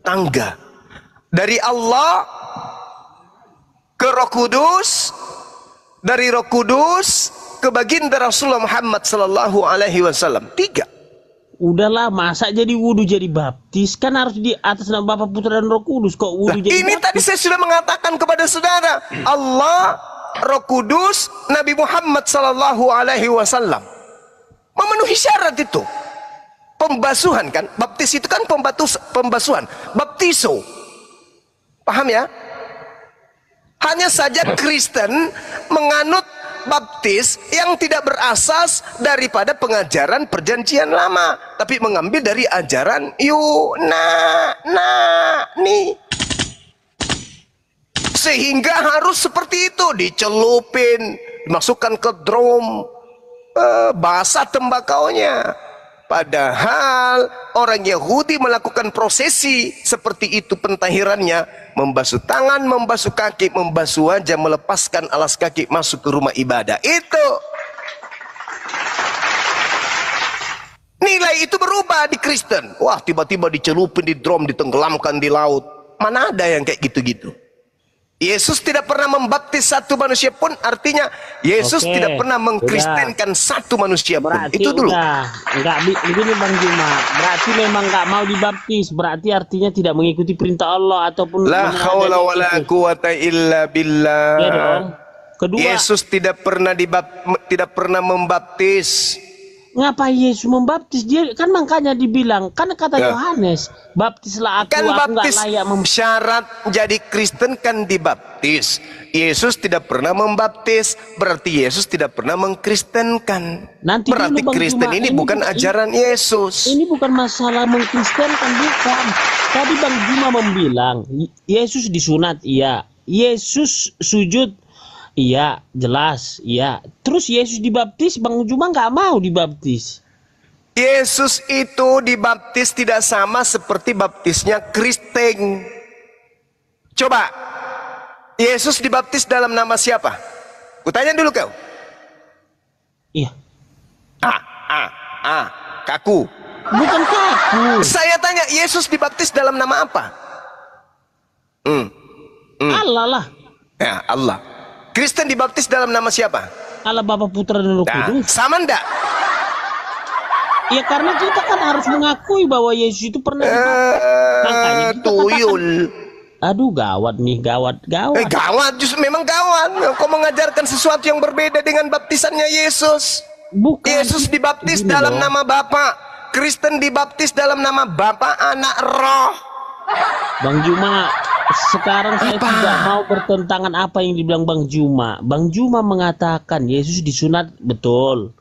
tangga. Dari Allah ke Roh Kudus, dari Roh Kudus ke baginda Rasulullah Muhammad sallallahu alaihi wasallam. 3. Udahlah, masa jadi wudu jadi baptis? Kan harus di atas nama Bapa, Putra dan Roh Kudus. Kok wudu jadi Ini baptis? tadi saya sudah mengatakan kepada saudara, Allah, Roh Kudus, Nabi Muhammad sallallahu alaihi wasallam. Memenuhi syarat itu. Pembasuhan kan? Baptis itu kan pembasuhan. Baptiso. Paham ya? Hanya saja Kristen menganut baptis yang tidak berasas daripada pengajaran perjanjian lama, tapi mengambil dari ajaran Yunani. Sehingga harus seperti itu, dicelupin, dimasukkan ke drum, basah tembakaunya. Padahal orang Yahudi melakukan prosesi seperti itu pentahirannya, membasuh tangan, membasuh kaki, membasuh wajah, melepaskan alas kaki, masuk ke rumah ibadah. Itu nilai itu berubah di Kristen. Wah, tiba-tiba dicelupin di drum, ditenggelamkan di laut. Mana ada yang kayak gitu-gitu? Yesus tidak pernah membaptis satu manusia pun, artinya Yesus tidak pernah mengkristenkan satu manusia pun. Berarti Itu dulu. Enggak begini Bang Juma. Berarti memang enggak mau dibaptis. Berarti artinya tidak mengikuti perintah Allah ataupun La haula wala quwata illa billah. Ya dong. Kedua, Yesus tidak pernah membaptis. ngapa Yesus membaptis? Dia kan makanya dibilang, kan kata Yohanes, baptislah aku, Kan aku baptis enggak layak syarat jadi Kristen kan dibaptis. Yesus tidak pernah membaptis, berarti Yesus tidak pernah mengkristenkan. Nanti Berarti dulu, Bang Kristen Juma, ini bukan ajaran Yesus. Ini bukan masalah mengkristenkan, bukan. Tadi Bang Juma membilang Yesus disunat, iya. Yesus sujud, iya, jelas, iya. Terus Yesus dibaptis, Bang Juma nggak mau dibaptis. Yesus itu dibaptis tidak sama seperti baptisnya Kristen. Coba, Yesus dibaptis dalam nama siapa? Kutanya dulu kau. Iya. Kaku. Bukan kaku. Saya tanya, Yesus dibaptis dalam nama apa? Allah lah. Ya, Allah. Kristen dibaptis dalam nama siapa? Allah Bapa, Putra dan Roh Kudus. Sama ndak? Ya karena kita kan harus mengakui bahwa Yesus itu pernah dibaptis. Makanya kita Tuyul. Aduh, gawat nih, gawat. Gawat, justru memang gawat. Kau mengajarkan sesuatu yang berbeda dengan baptisannya Yesus. Bukan. Yesus dibaptis Begini dalam loh. nama Bapa. Kristen dibaptis dalam nama Bapa, Anak, Roh. Bang Juma, sekarang saya tidak mau bertentangan apa yang dibilang Bang Juma. Bang Juma mengatakan Yesus disunat, betul.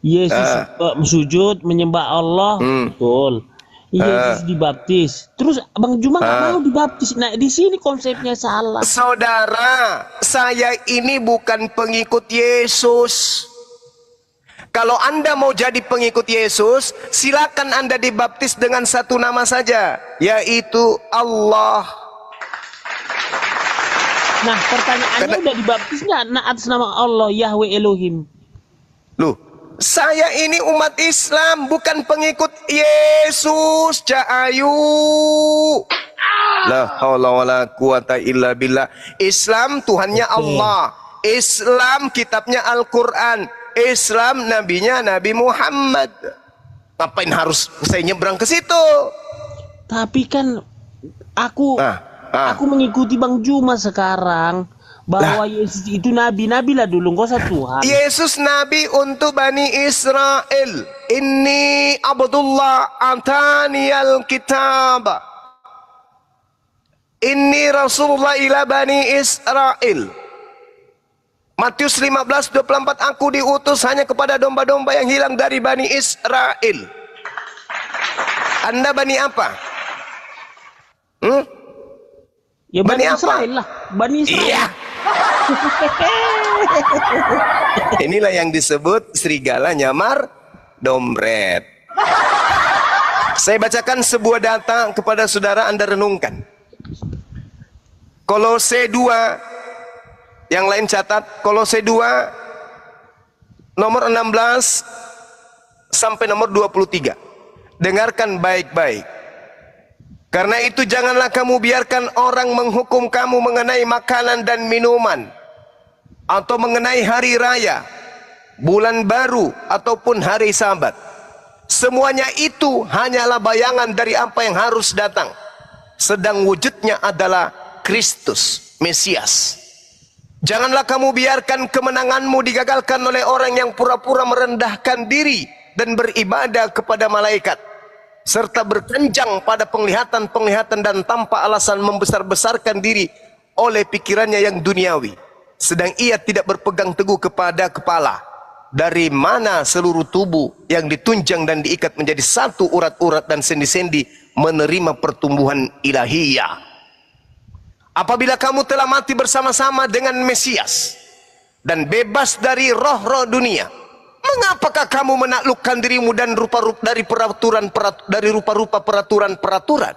Yesus sujud menyembah Allah, betul. Yesus dibaptis. Terus Bang Juma nggak mau dibaptis. Nah, di sini konsepnya salah. Saudara, saya ini bukan pengikut Yesus. Kalau Anda mau jadi pengikut Yesus, silakan Anda dibaptis dengan satu nama saja, yaitu Allah. Nah, pertanyaannya udah dibaptis nggak atas nama Allah, Yahweh Elohim? Loh, saya ini umat Islam, bukan pengikut Yesus. Cahayu. La haula wala quwata illa billah. Islam Tuhannya Allah. Islam kitabnya Al-Quran. Islam nabinya Nabi Muhammad. Ngapain harus saya nyebrang ke situ? Tapi kan aku mengikuti Bang Juma sekarang bahwa Yesus itu nabi lah dulu, nggak usah Tuhan. Yesus nabi untuk Bani Israel. Inni Abdullah antaniyal kitab. Inni Rasulullah ila Bani Israel. Matius 15:24, aku diutus hanya kepada domba-domba yang hilang dari Bani Israel. Anda Bani apa? Ya Bani Israel lah, Bani Israel. Iya. Inilah yang disebut serigala nyamar dompet. Saya bacakan sebuah data kepada saudara, Anda renungkan. Kolose 2, yang lain catat, Kolose 2 nomor 16 sampai nomor 23. Dengarkan baik-baik. Karena itu janganlah kamu biarkan orang menghukum kamu mengenai makanan dan minuman, atau mengenai hari raya, bulan baru, ataupun hari Sabat. Semuanya itu hanyalah bayangan dari apa yang harus datang. Sedang wujudnya adalah Kristus, Mesias. Janganlah kamu biarkan kemenanganmu digagalkan oleh orang yang pura-pura merendahkan diri dan beribadah kepada malaikat, serta berkenjang pada penglihatan-penglihatan dan tanpa alasan membesar-besarkan diri oleh pikirannya yang duniawi, sedang ia tidak berpegang teguh kepada kepala, dari mana seluruh tubuh yang ditunjang dan diikat menjadi satu urat-urat dan sendi-sendi menerima pertumbuhan ilahiyah. Apabila kamu telah mati bersama-sama dengan Mesias dan bebas dari roh-roh dunia, mengapakah kamu menaklukkan dirimu dan dari rupa-rupa peraturan-peraturan,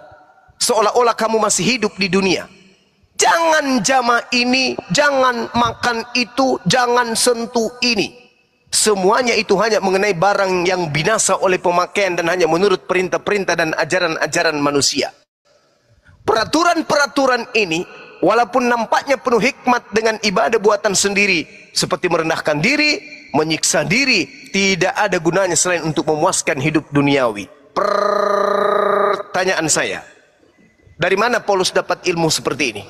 seolah-olah kamu masih hidup di dunia? Jangan jama ini, jangan makan itu, jangan sentuh ini. Semuanya itu hanya mengenai barang yang binasa oleh pemakaian dan hanya menurut perintah-perintah dan ajaran-ajaran manusia. Peraturan-peraturan ini walaupun nampaknya penuh hikmat dengan ibadah buatan sendiri, seperti merendahkan diri, menyiksa diri, tidak ada gunanya selain untuk memuaskan hidup duniawi. Pertanyaan saya, dari mana Paulus dapat ilmu seperti ini?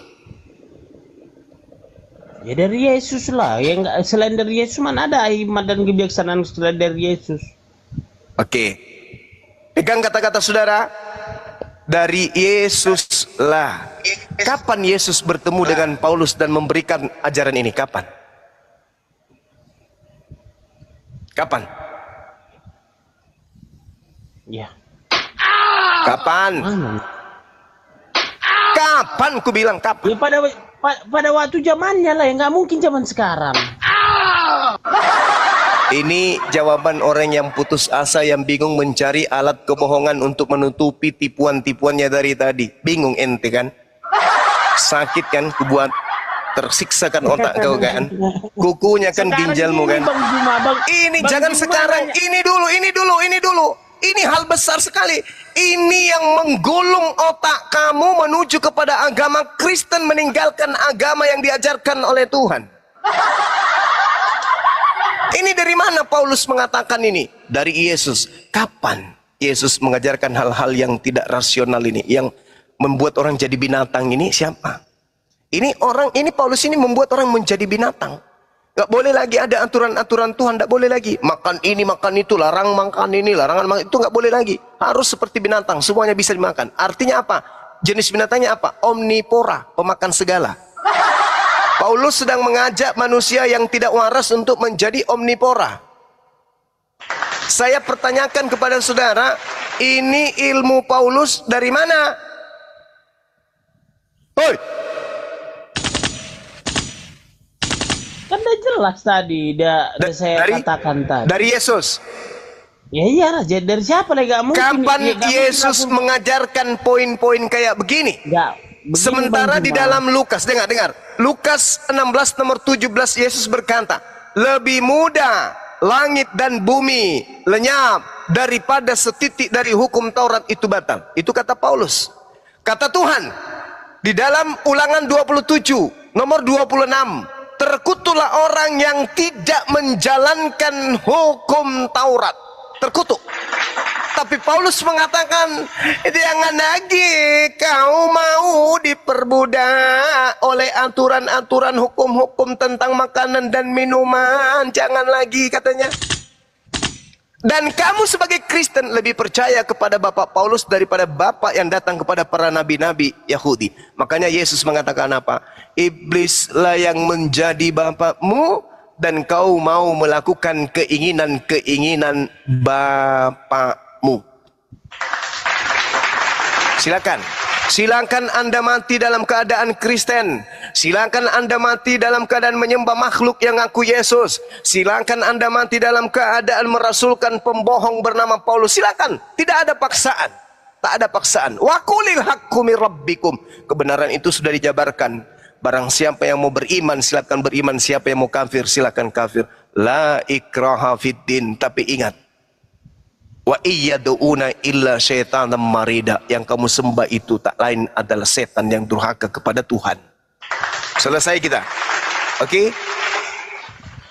Ya dari Yesus lah. Yang selain dari Yesus mana ada hikmat dan kebijaksanaan selain dari Yesus? Oke, pegang kata-kata saudara. Dari Yesus lah. Kapan Yesus bertemu dengan Paulus dan memberikan ajaran ini? Kapan? Kapan? Ya. Kapan? Kapan? Ku bilang kapan? Ya pada waktu zamannya lah, ya nggak mungkin zaman sekarang. Ini jawaban orang yang putus asa, yang bingung mencari alat kebohongan untuk menutupi tipuan-tipuannya dari tadi. Bingung ente kan? Sakit kan? Kubuat tersiksa kan otak kau kan? Kukunya kan ginjalmu kan? Ini jangan sekarang, ini dulu. Ini hal besar sekali. Ini yang menggulung otak kamu menuju kepada agama Kristen, meninggalkan agama yang diajarkan oleh Tuhan. Ini dari mana Paulus mengatakan ini? Dari Yesus. Kapan Yesus mengajarkan hal-hal yang tidak rasional ini, yang membuat orang jadi binatang ini? Siapa? Ini Paulus ini membuat orang menjadi binatang. Gak boleh lagi ada aturan-aturan Tuhan, gak boleh lagi makan ini, makan itu, larang makan ini, larangan makan itu, gak boleh lagi. Harus seperti binatang, semuanya bisa dimakan. Artinya apa? Jenis binatangnya apa? Omnivora, pemakan segala. Paulus sedang mengajak manusia yang tidak waras untuk menjadi omnivora. Saya pertanyakan kepada saudara, ini ilmu Paulus dari mana? Hoi! Kan udah jelas tadi, saya katakan tadi. Dari Yesus. Ya iyalah, jadi dari siapa lagi? Gak mungkin. Kapan Yesus mengajarkan poin-poin kayak begini? Sementara di dalam Lukas, dengar. Lukas 16 nomor 17, Yesus berkata, lebih mudah langit dan bumi lenyap daripada setitik dari hukum Taurat itu batal. Itu kata Paulus. Kata Tuhan di dalam Ulangan 27 nomor 26, terkutuklah orang yang tidak menjalankan hukum Taurat. Terkutuk. Tapi Paulus mengatakan, jangan lagi kau mau diperbudak oleh aturan-aturan hukum-hukum tentang makanan dan minuman. Jangan lagi, katanya. Dan kamu sebagai Kristen lebih percaya kepada Bapak Paulus daripada Bapak yang datang kepada para nabi-nabi Yahudi. Makanya Yesus mengatakan apa? Iblislah yang menjadi bapakmu, dan kau mau melakukan keinginan-keinginan bapakmu. Silakan Anda mati dalam keadaan Kristen. Silakan Anda mati dalam keadaan menyembah makhluk yang ngaku Yesus. Silakan Anda mati dalam keadaan merasulkan pembohong bernama Paulus. Silakan, tidak ada paksaan. Tak ada paksaan. Wa qulil haqqu mir rabbikum. Kebenaran itu sudah dijabarkan. Barang siapa yang mau beriman, silakan beriman. Siapa yang mau kafir, silakan kafir. La ikraha fiddin. Tapi ingat, Wa iyyaduuna illa syaitanan marida. Yang kamu sembah itu tak lain adalah setan yang durhaka kepada Tuhan. Selesai kita. Oke?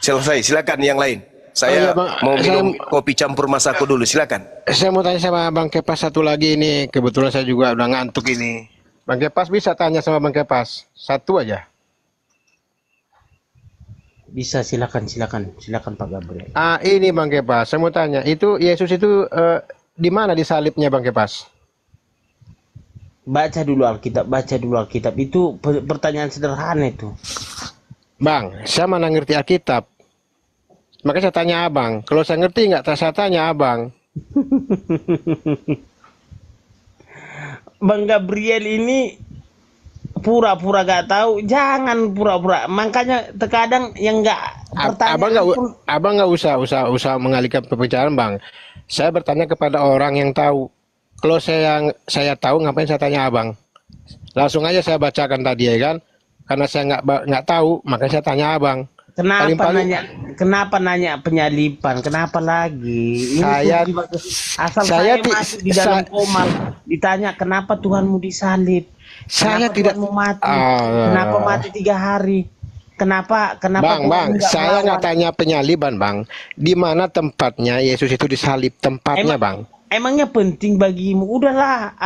Selesai. Silakan yang lain. Saya mau minum kopi campur masaku dulu. Silakan. Saya mau tanya sama Bang Kepas satu lagi ini. Kebetulan saya juga udah ngantuk ini. Bang Kepas bisa tanya sama Bang Kepas. Satu aja. Bisa, silakan Pak Gabriel. Ini Bang Kepas, saya mau tanya, itu Yesus itu di mana disalibnya Bang Kepas? Baca dulu Alkitab. Itu pertanyaan sederhana itu. Bang, saya mana ngerti Alkitab. Makanya saya tanya Abang. Kalau saya ngerti nggak, saya tanya Abang. Bang Gabriel ini pura-pura gak tahu, jangan pura-pura. Makanya terkadang yang nggak Abang nggak usah mengalihkan pembicaraan Bang. Saya bertanya kepada orang yang tahu. Kalau saya tahu, ngapain saya tanya Abang? Langsung aja saya bacakan tadi ya kan. Karena saya nggak tahu, makanya saya tanya Abang. Kenapa nanya penyalipan? Kenapa lagi? Ini saya masuk di dalam koma, ditanya kenapa Tuhanmu disalib? Saya tidak mau mati. Kenapa mati 3 hari? Kenapa Bang, saya nggak tanya penyaliban Bang. Di mana tempatnya Yesus itu disalib? Tempatnya Bang. Emangnya penting bagimu? Udahlah.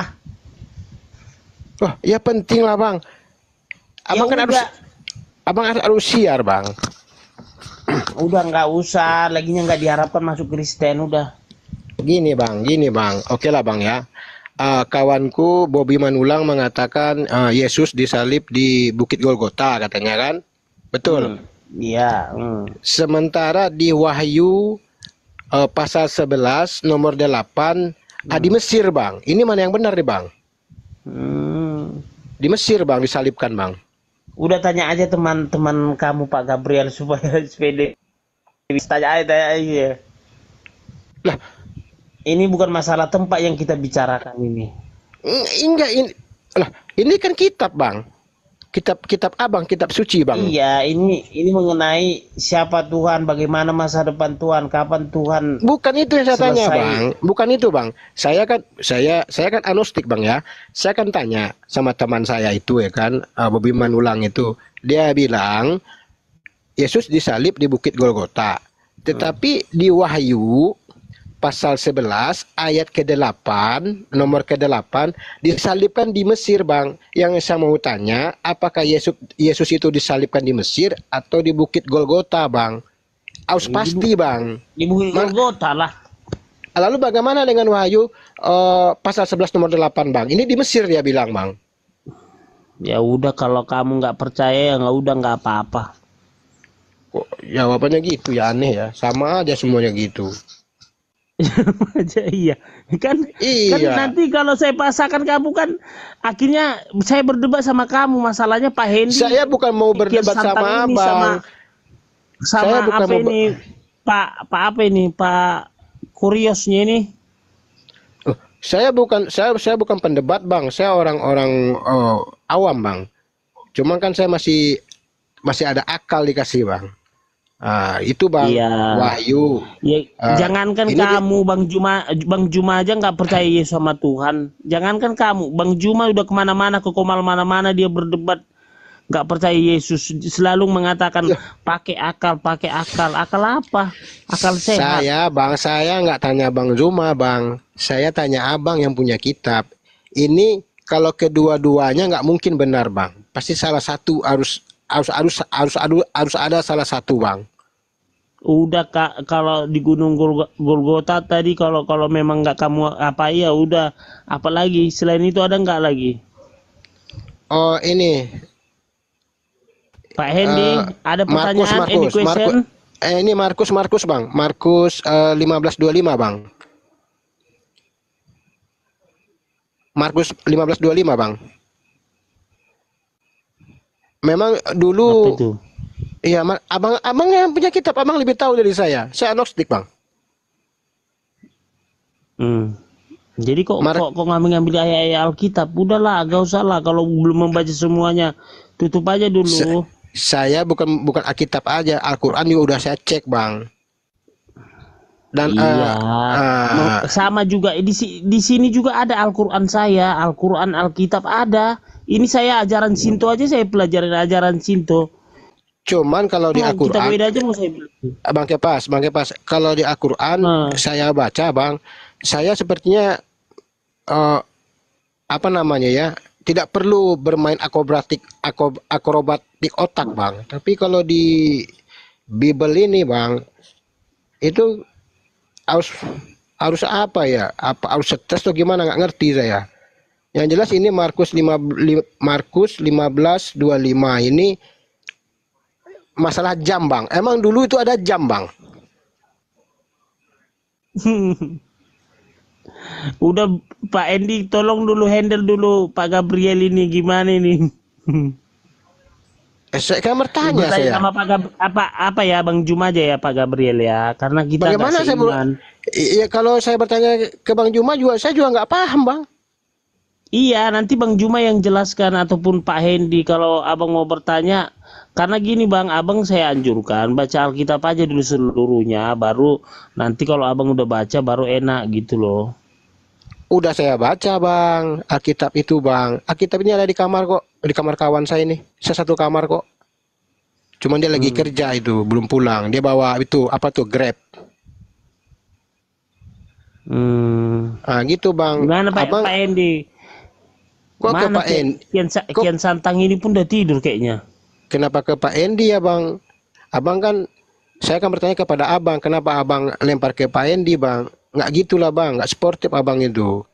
Oh, ya penting lah Bang. Abang kan harus siar Bang. Udah nggak usah, laginya nggak diharapkan masuk Kristen udah. Gini bang, oke lah bang ya. Kawanku Bobby Manulang mengatakan Yesus disalib di Bukit Golgota katanya kan, betul? Iya. Sementara di Wahyu pasal 11 nomor 8 di Mesir bang. Ini mana yang benar nih bang? Di Mesir bang disalibkan bang. Udah tanya aja teman-teman kamu Pak Gabriel supaya tanya aja. Lah, ini bukan masalah tempat yang kita bicarakan ini. Enggak ini kan kitab bang. Kitab abang, kitab suci bang. Iya, ini mengenai siapa Tuhan, bagaimana masa depan Tuhan, kapan Tuhan. Bukan itu yang saya tanya bang, bukan itu bang. Saya kan agnostik bang ya. Saya kan tanya sama teman saya itu ya kan, Bobby Manulang itu, dia bilang Yesus disalib di Bukit Golgota. Tetapi di Wahyu pasal 11 ayat ke-8 nomor ke-8 disalibkan di Mesir bang. Yang saya mau tanya, apakah Yesus itu disalibkan di Mesir atau di Bukit Golgota bang? Aus pasti bang. Di Bukit Golgota lah. Lalu bagaimana dengan Wahyu pasal 11 nomor 8 bang? Ini di Mesir dia bilang bang. Ya udah, kalau kamu nggak percaya ya nggak apa-apa. Kok jawabannya gitu ya, aneh ya. Sama aja semuanya gitu. aja iya kan nanti kalau saya pasangkan kamu kan akhirnya saya berdebat sama kamu. Masalahnya Pak Hendy, saya bukan mau berdebat sama abang, sama apa ini Pak apa ini Pak Kuriosnya ini. Saya bukan pendebat bang, saya orang awam bang. Cuma kan saya masih ada akal dikasih bang. Itu bang, iya. Wahyu. Ya, jangankan kamu Bang Juma aja nggak percaya Yesus sama Tuhan. Jangankan kamu, Bang Juma udah kemana-mana, ke Komal mana-mana dia berdebat nggak percaya Yesus. Selalu mengatakan pakai akal apa? Akal sehat. Saya nggak tanya Bang Juma bang. Saya tanya abang yang punya kitab. Ini kalau kedua-duanya nggak mungkin benar bang. Pasti salah satu harus ada salah satu bang. Udah Kak, kalau di Gunung Golgota tadi kalau memang nggak kamu apa ya udah, apalagi selain itu ada nggak lagi? Oh ini Pak Hendy, ada pertanyaan? Ini Markus bang, Markus 15:25 bang. Markus 15:25 bang. Memang dulu iya, abang yang punya kitab, abang lebih tahu dari saya. Saya agnostik bang. Jadi kok ngambil ayat-ayat Alkitab? Udahlah, gak usah lah. Kalau belum membaca semuanya, tutup aja dulu. Saya bukan Alkitab aja, Al-Quran juga udah saya cek bang. Dan Iya, sama juga di sini juga ada Al-Qur'an saya, Al-Qur'an Alkitab ada. Ini saya ajaran Sinto aja saya pelajarin ajaran Sinto. cuman kalau di Mau kita Al-Quran, beda aja mau saya bilang. Bang Kepas, kalau di Al-Quran Nah, saya baca Bang, saya sepertinya eh, apa namanya ya, tidak perlu bermain akrobatik otak Bang. Tapi kalau di Bible ini Bang, itu harus harus apa ya? Apa harus stres atau gimana, nggak ngerti saya. Yang jelas ini Markus 15:25 ini masalah jam Bang. Emang dulu itu ada jam Bang? udah Pak Endi tolong dulu handle dulu Pak Gabriel ini gimana ini? Saya kan bertanya Bertanya saya. sama apa ya Bang Juma aja ya Pak Gabriel ya, karena kita nggak Bagaimana saya seiman. Iya, kalau saya bertanya ke Bang Juma juga saya juga nggak paham Bang. Iya, nanti Bang Juma yang jelaskan ataupun Pak Hendi kalau Abang mau bertanya. Karena gini Bang, Abang saya anjurkan baca Alkitab aja dulu seluruhnya, baru nanti kalau Abang udah baca baru enak gitu loh. Udah saya baca Bang, Alkitab itu Bang. Alkitab ini ada di kamar kok, di kamar kawan saya ini. Saya satu kamar kok. Cuman dia lagi kerja itu, belum pulang. Dia bawa itu apa tuh Grab. Ah gitu Bang. Gimana Pak Abang Hendi? kok ke Mana Pak En? Kian Santang ini pun udah tidur kayaknya. Kenapa ke Pak Endi ya Bang? Abang kan, saya kan bertanya kepada Abang, kenapa Abang lempar ke Pak Endi Bang? Nggak gitulah Bang, nggak sportif Abang itu.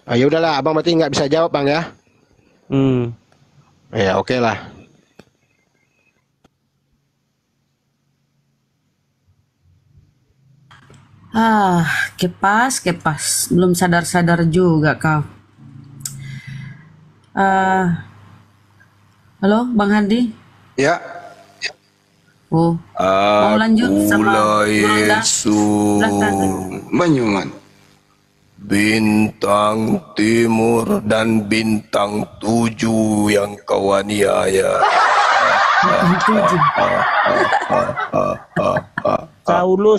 Ah, ya udahlah, Abang berarti nggak bisa jawab Bang ya? Ya oke lah. Kepas, belum sadar-sadar juga kau. Halo, Bang Handi. Ya. Oh, mau lanjut sama Akulah Gurunda? Silakan. Yesus, Banyuman. Bintang timur dan bintang 7 yang kau aniaya. Tujuh.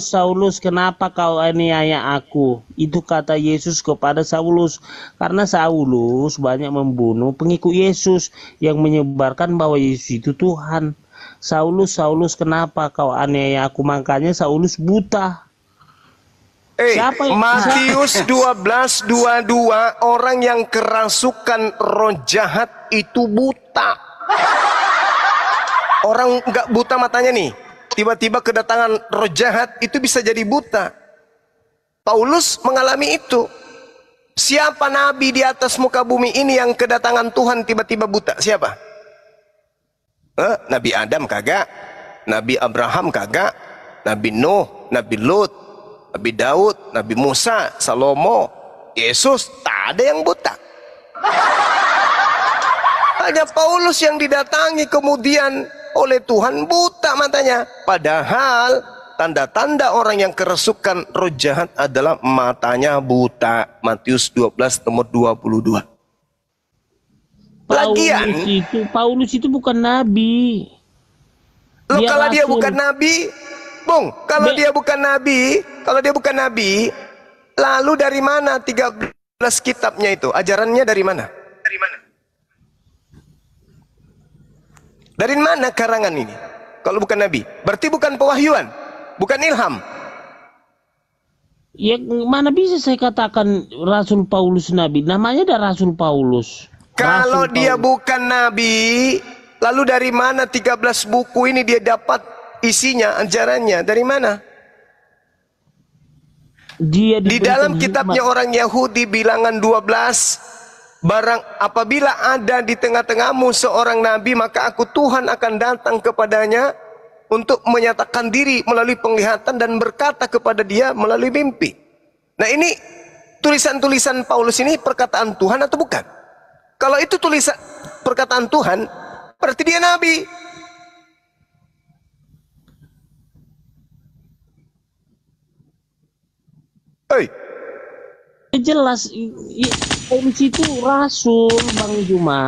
Saulus, kenapa kau aniaya aku? Itu kata Yesus kepada Saulus. Karena Saulus banyak membunuh pengikut Yesus yang menyebarkan bahwa Yesus itu Tuhan. Saulus, kenapa kau aniaya aku? Makanya Saulus buta. Matius 12:22, orang yang kerasukan roh jahat itu buta. Orang nggak buta matanya nih, tiba-tiba kedatangan roh jahat itu bisa jadi buta. Paulus mengalami itu. Siapa nabi di atas muka bumi ini yang kedatangan Tuhan tiba-tiba buta? Siapa? Nabi Adam kagak, Nabi Abraham kagak, Nabi Nuh, Nabi Lut, Nabi Daud, Nabi Musa, Salomo, Yesus, tak ada yang buta. Hanya Paulus yang didatangi kemudian oleh Tuhan buta matanya. Padahal tanda-tanda orang yang kerasukan roh jahat adalah matanya buta. Matius 12 nomor 22. Paulus itu bukan nabi. Loh, kalau dia rasul. bukan nabi, Bung, kalau dia bukan nabi, lalu dari mana 13 kitabnya itu? Ajarannya dari mana? Dari mana karangan ini? Kalau bukan nabi, berarti bukan pewahyuan, bukan ilham. Ya mana bisa saya katakan Rasul Paulus nabi? Namanya ada Rasul Paulus. Kalau Rasul dia Paulus. bukan nabi, lalu dari mana 13 buku ini dia dapat isinya, ajarannya? Dari mana? Dia Di dalam kitabnya orang Yahudi bilangan 12, barang apabila ada di tengah-tengahmu seorang nabi, maka aku Tuhan akan datang kepadanya untuk menyatakan diri melalui penglihatan dan berkata kepada dia melalui mimpi. Nah, ini tulisan-tulisan Paulus ini perkataan Tuhan atau bukan? Kalau itu tulisan perkataan Tuhan, berarti dia nabi. Jelas Paulus itu rasul Bang Juma.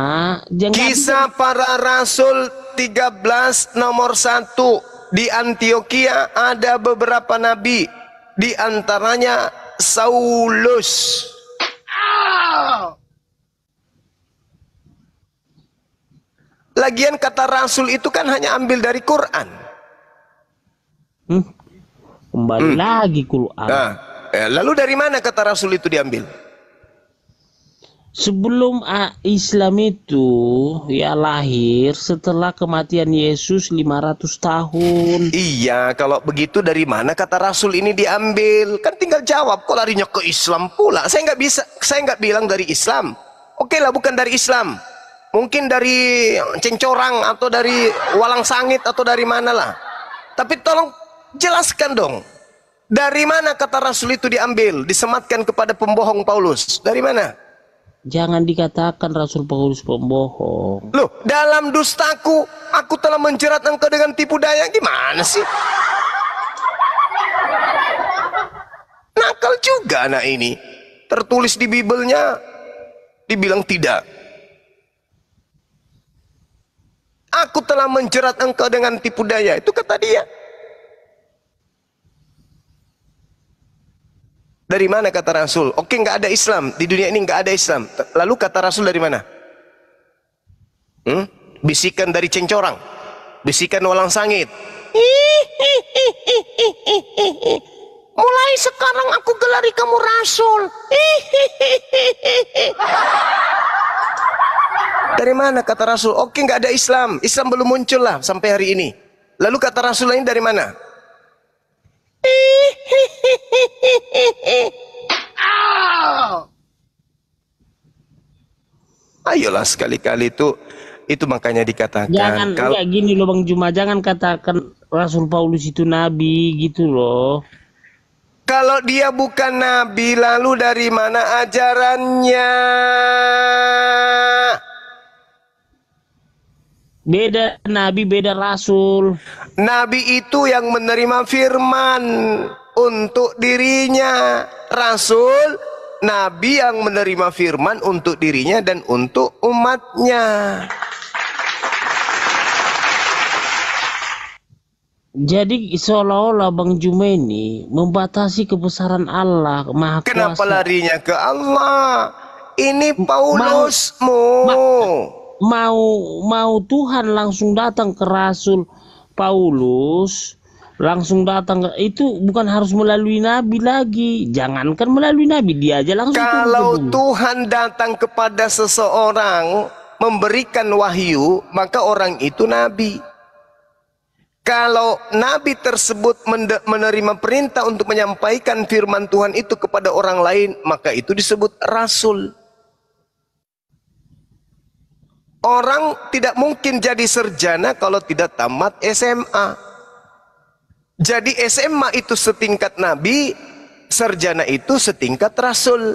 Kisah para Rasul 13 nomor 1. di Antioquia ada beberapa nabi, di antaranya Saulus. Lagian kata rasul itu kan hanya ambil dari Quran. Kembali lagi Quran. Nah, lalu dari mana kata rasul itu diambil? Sebelum Islam itu ya lahir setelah kematian Yesus 500 tahun. Iya, kalau begitu dari mana kata rasul ini diambil? Kan tinggal jawab, kok larinya ke Islam pula? Saya nggak bilang dari Islam. Oke lah, bukan dari Islam. Mungkin dari Cencorang atau dari Walang Sangit atau dari mana lah. Tapi tolong jelaskan dong. Dari mana kata rasul itu diambil, disematkan kepada pembohong Paulus? Dari mana? Jangan dikatakan Rasul Paulus pembohong. Loh, dalam dustaku, aku telah menjerat engkau dengan tipu daya. Gimana sih? Nakal juga anak ini. Tertulis di Bibelnya, dibilang tidak. Aku telah menjerat engkau dengan tipu daya. Itu kata dia. Dari mana kata Rasul? Oke, nggak ada Islam. Di dunia ini nggak ada Islam. Lalu kata Rasul dari mana? Bisikan dari Cencorang. Bisikan Walang Sangit. Mulai sekarang aku gelari kamu Rasul. Dari mana kata Rasul? Oke, nggak ada Islam. Islam belum muncul lah sampai hari ini. Lalu kata Rasul ini dari mana? Ayolah sekali-kali itu makanya dikatakan. Jangan kayak gini loh Bang Juma, jangan katakan Rasul Paulus itu nabi gitu loh. Kalau dia bukan nabi, lalu dari mana ajarannya? Beda nabi, beda rasul. Nabi itu yang menerima firman untuk dirinya. Rasul, nabi yang menerima firman untuk dirinya dan untuk umatnya. Jadi seolah-olah Bang Juma ini membatasi kebesaran Allah Maha Kuasa. Kenapa larinya ke Allah? Ini Paulusmu. Mau Tuhan langsung datang ke Rasul Paulus, langsung datang ke, itu bukan harus melalui nabi lagi. Jangankan melalui nabi, dia aja langsung. Kalau Tuhan datang kepada seseorang memberikan wahyu, maka orang itu nabi. Kalau nabi tersebut menerima perintah untuk menyampaikan firman Tuhan itu kepada orang lain, maka itu disebut rasul. Orang tidak mungkin jadi sarjana kalau tidak tamat SMA. Jadi SMA itu setingkat nabi, sarjana itu setingkat rasul.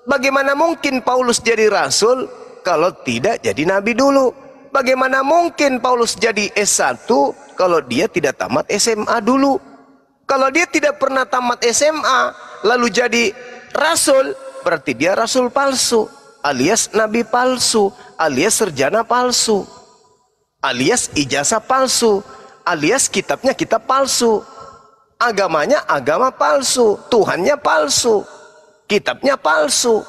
Bagaimana mungkin Paulus jadi rasul kalau tidak jadi nabi dulu? Bagaimana mungkin Paulus jadi S1 kalau dia tidak tamat SMA dulu? Kalau dia tidak pernah tamat SMA lalu jadi rasul, berarti dia rasul palsu, alias nabi palsu, alias sarjana palsu, alias ijazah palsu, alias kitabnya kitab palsu, agamanya agama palsu, Tuhannya palsu, kitabnya palsu.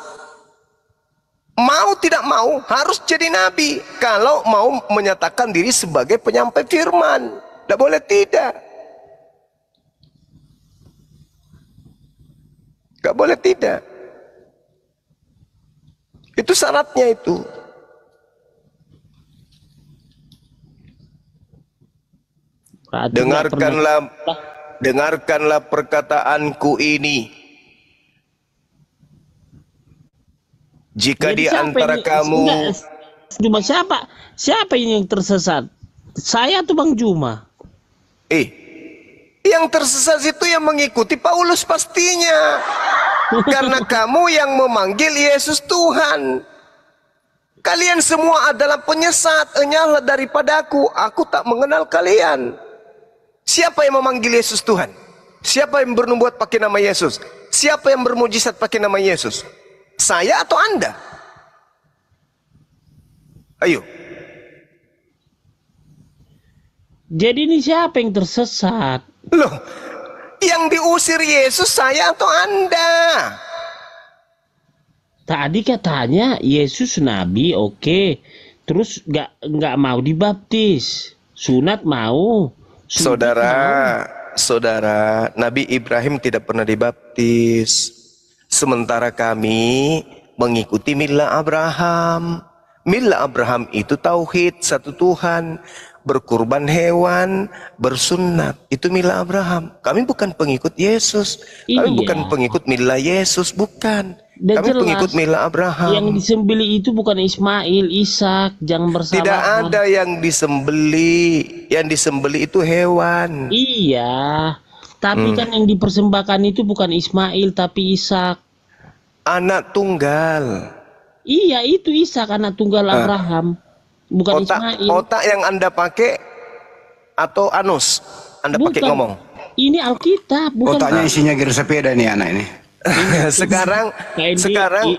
Mau tidak mau harus jadi nabi kalau mau menyatakan diri sebagai penyampai firman. Tidak boleh tidak. Tidak boleh tidak. Itu syaratnya itu. Dengarkanlah perkataanku ini. Jika di antara kamu Juma, siapa ini yang tersesat? Saya atau Bang Juma? Yang tersesat itu yang mengikuti Paulus pastinya. Karena kamu yang memanggil Yesus Tuhan. Kalian semua adalah penyesat, enyahlah daripadaku, aku tak mengenal kalian. Siapa yang memanggil Yesus Tuhan? Siapa yang bernubuat pakai nama Yesus? Siapa yang bermujizat pakai nama Yesus? Saya atau Anda? Ayo. Jadi ini siapa yang tersesat? Loh, yang diusir Yesus saya atau Anda? Tadi katanya Yesus nabi, oke. Terus nggak mau dibaptis. Sunat mau. Sunat mau. Saudara, Nabi Ibrahim tidak pernah dibaptis. Sementara kami mengikuti milah Abraham. Milah Abraham itu tauhid, satu Tuhan, berkurban hewan, bersunat. Itu milah Abraham. Kami bukan pengikut Yesus. Kami Iya. bukan pengikut milah Yesus, bukan. Dan Kami jelas, pengikut milah Abraham. Yang disembeli itu bukan Ismail, Ishak, jangan bersalah. Tidak ada yang disembeli. Yang disembeli itu hewan. Iya, tapi kan yang dipersembahkan itu bukan Ismail tapi Ishak. Anak tunggal. Iya, itu Ishak anak tunggal Abraham, bukan Ismail. Otak yang Anda pakai atau anus Anda pakai Bukan. ngomong. Ini Alkitab, bukan. Otaknya isinya gear sepeda nih anak ini. sekarang Nah, ini-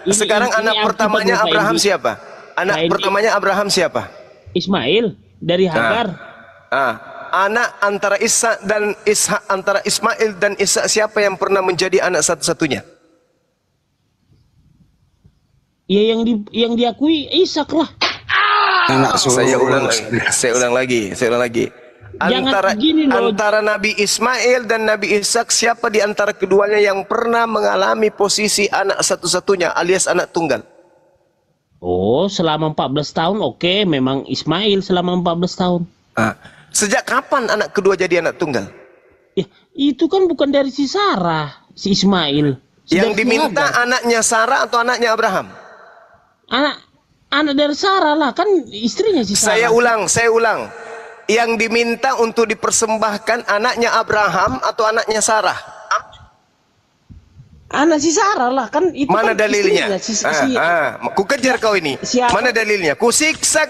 sekarang ini anak Alkitab pertamanya Bapak Abraham Indi. siapa? Anak Pak Indi. pertamanya Abraham siapa? Ismail dari Hagar. Anak antara Ishak dan Ishak, antara Ismail dan Ishak, siapa yang pernah menjadi anak satu-satunya? Ya yang diakui Ishak lah. Anak Saya ulang sulung. lagi. Antara Jangan gini loh. antara Nabi Ismail dan Nabi Ishak, siapa di antara keduanya yang pernah mengalami posisi anak satu-satunya alias anak tunggal? Oh, selama 14 tahun oke, memang Ismail selama 14 tahun. Sejak kapan anak kedua jadi anak tunggal? Ya, itu kan bukan dari si Sarah, si Ismail. Yang Sedang si diminta Hagar. anaknya Sarah atau anaknya Abraham? Anak dari Sarah lah, kan istrinya si Sarah. Saya ulang. Yang diminta untuk dipersembahkan anaknya Abraham atau anaknya Sarah? Anak si Sarah lah, kan itu Mana kan dalilnya? istrinya, Ku kejar kau ini. Siapa? Mana dalilnya? Kusiksa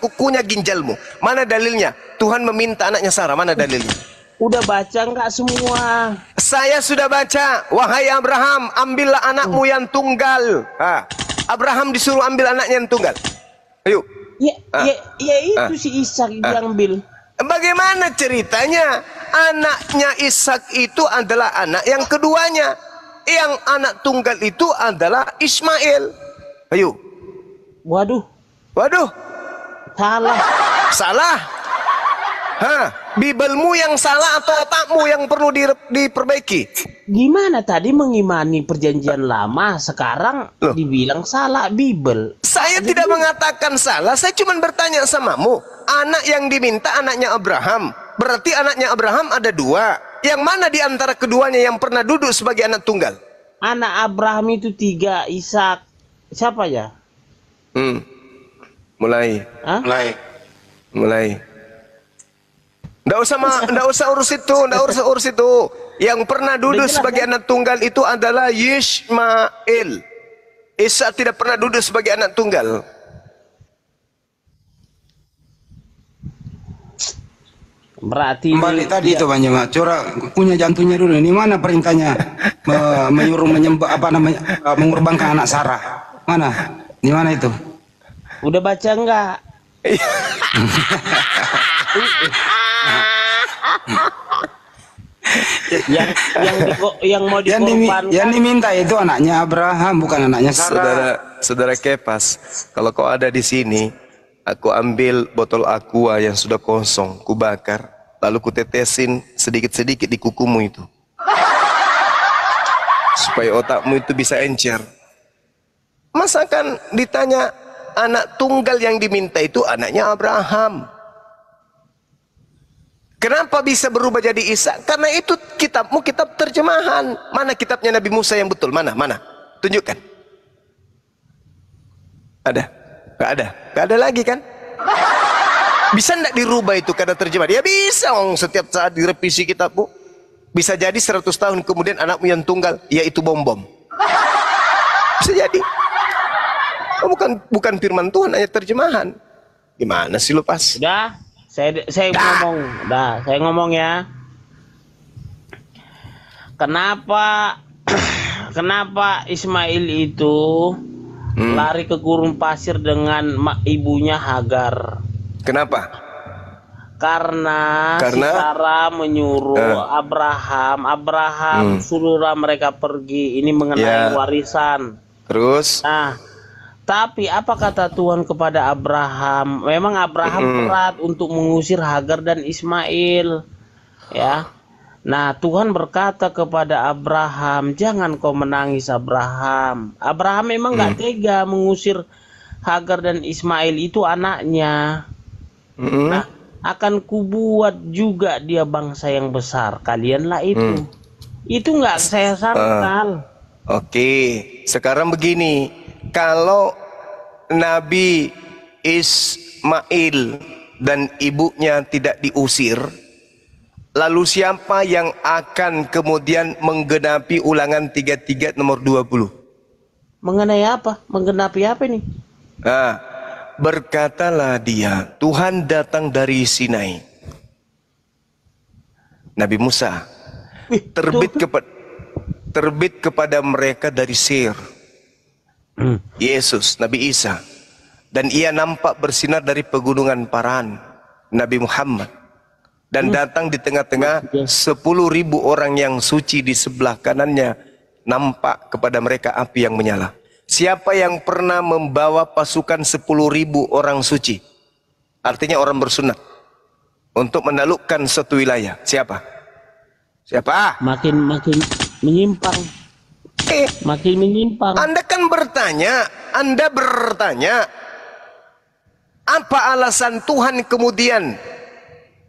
kukunya ginjalmu. Mana dalilnya? Tuhan meminta anaknya Sarah. Mana dalilnya? Udah baca nggak semua? Saya sudah baca. Wahai Abraham, ambillah anakmu yang tunggal. Abraham disuruh ambil anaknya yang tunggal. Ayo. Ya itu si Ishak diambil. Bagaimana ceritanya? Anaknya Ishak itu adalah anak yang keduanya. Yang anak tunggal itu adalah Ismail. Ayo. Waduh, Salah. salah. Bibelmu yang salah atau otakmu yang perlu diperbaiki? Gimana tadi mengimani perjanjian lama, sekarang Loh. dibilang salah Bibel. Saya tidak mengatakan salah, saya cuma bertanya samamu. Anak yang diminta anaknya Abraham. Berarti anaknya Abraham ada dua. Yang mana di antara keduanya yang pernah duduk sebagai anak tunggal? Anak Abraham itu 3, Ishak. Siapa ya? Mulai. Hah? Mulai. Nggak usah urus itu. Yang pernah duduk sebagai anak tunggal itu adalah Ismail. Ishak tidak pernah duduk sebagai anak tunggal. Berarti Kembali tadi itu Bang Juma, coba punya jantungnya dulu. Ini mana perintahnya menyuruh menyembah mengorbankan anak Sarah? Mana? Di mana itu? udah baca enggak? yang mau dikorbankan. Yang diminta itu anaknya Abraham, bukan anaknya Sarah. Saudara Kepas, kalau kau ada di sini, aku ambil botol aqua yang sudah kosong, ku bakar, lalu ku tetesin sedikit-sedikit di kukumu itu, supaya otakmu itu bisa encer. Masakan ditanya anak tunggal yang diminta itu anaknya Abraham. Kenapa bisa berubah jadi Ishak? Karena itu kitabmu kitab terjemahan. Mana kitabnya Nabi Musa yang betul? Mana? Tunjukkan. Ada? Gak ada lagi kan? Bisa enggak dirubah itu kata terjemahan? Ya bisa, setiap saat direvisi kitabmu. Bisa jadi 100 tahun kemudian anakmu yang tunggal, yaitu bom-bom. Bisa jadi. Bukan firman Tuhan, hanya terjemahan. Gimana sih lu Pas? Udah, saya ngomong. Udah, saya ngomong ya. Kenapa Ismail itu lari ke gurun pasir dengan ibunya Hagar? Kenapa? Karena si Sarah menyuruh Abraham suruhlah mereka pergi. Ini mengenai warisan. Terus? Nah, tapi apa kata Tuhan kepada Abraham? Memang Abraham berat untuk mengusir Hagar dan Ismail. Ya. Nah, Tuhan berkata kepada Abraham, jangan kau menangis Abraham. Abraham memang nggak tega mengusir Hagar dan Ismail, itu anaknya. Nah, akan kubuat juga dia bangsa yang besar. Kalianlah itu. Itu nggak saya sangkal. Oke, sekarang begini. Kalau Nabi Ismail dan ibunya tidak diusir, lalu siapa yang akan kemudian menggenapi Ulangan 33 nomor 20? Mengenai apa? Menggenapi apa ini? Nah, berkatalah dia, Tuhan datang dari Sinai. Nabi Musa terbit kepada mereka dari Seir. Yesus, Nabi Isa, dan ia nampak bersinar dari pegunungan Paran. Nabi Muhammad, dan datang di tengah-tengah 10.000 orang yang suci di sebelah kanannya. Nampak kepada mereka api yang menyala. Siapa yang pernah membawa pasukan 10.000 orang suci, artinya orang bersunat, untuk menaklukkan suatu wilayah? Siapa? Siapa? Makin menyimpang. Makin menyimpang. Anda bertanya, apa alasan Tuhan kemudian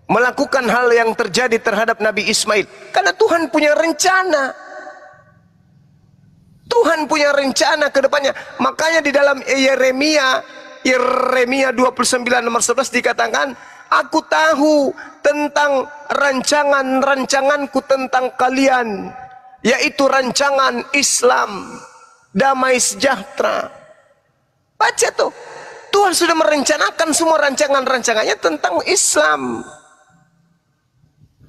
melakukan hal yang terjadi terhadap Nabi Ismail? Karena Tuhan punya rencana. Tuhan punya rencana ke depannya. Makanya di dalam Yeremia 29 nomor 11 dikatakan, aku tahu tentang rancangan-rancanganku tentang kalian, yaitu rancangan Islam, damai sejahtera. Baca tuh. Tuhan sudah merencanakan semua rancangan-rancangannya tentang Islam.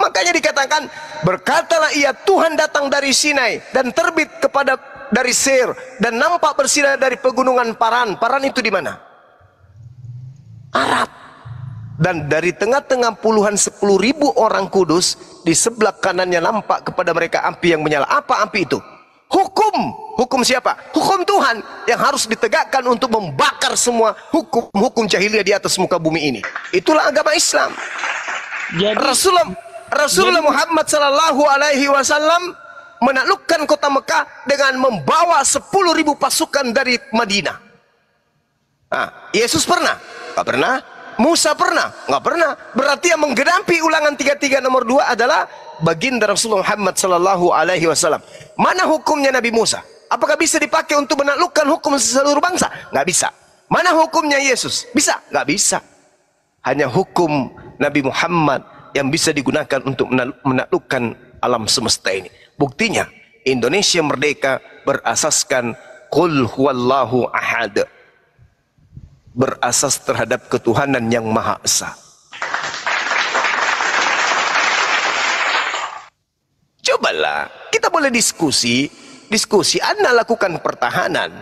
Makanya dikatakan, berkatalah ia, Tuhan datang dari Sinai dan terbit dari Seir dan nampak bersinar dari pegunungan Paran. Paran itu di mana? Arab. Dan dari tengah-tengah puluhan 10.000 orang kudus, di sebelah kanannya nampak kepada mereka api yang menyala. Apa api itu? Hukum. Hukum siapa? Hukum Tuhan yang harus ditegakkan untuk membakar semua hukum jahiliyah di atas muka bumi ini. Itulah agama Islam. Jadi, Rasulullah Muhammad sallallahu alaihi wasallam menaklukkan kota Mekah dengan membawa 10.000 pasukan dari Madinah. Nah, Yesus pernah? Nggak pernah. Musa pernah? Nggak pernah. Berarti yang menggenapi Ulangan 33 nomor 2 adalah baginda Rasulullah Muhammad sallallahu alaihi wasallam. Mana hukumnya Nabi Musa? Apakah bisa dipakai untuk menaklukkan hukum seluruh bangsa? Nggak bisa. Mana hukumnya Yesus? Bisa? Nggak bisa. Hanya hukum Nabi Muhammad yang bisa digunakan untuk menaklukkan alam semesta ini. Buktinya, Indonesia merdeka berasaskan Qul huwallahu ahad, berasas terhadap ketuhanan yang Maha Esa. Cobalah, kita boleh diskusi, Anda lakukan pertahanan,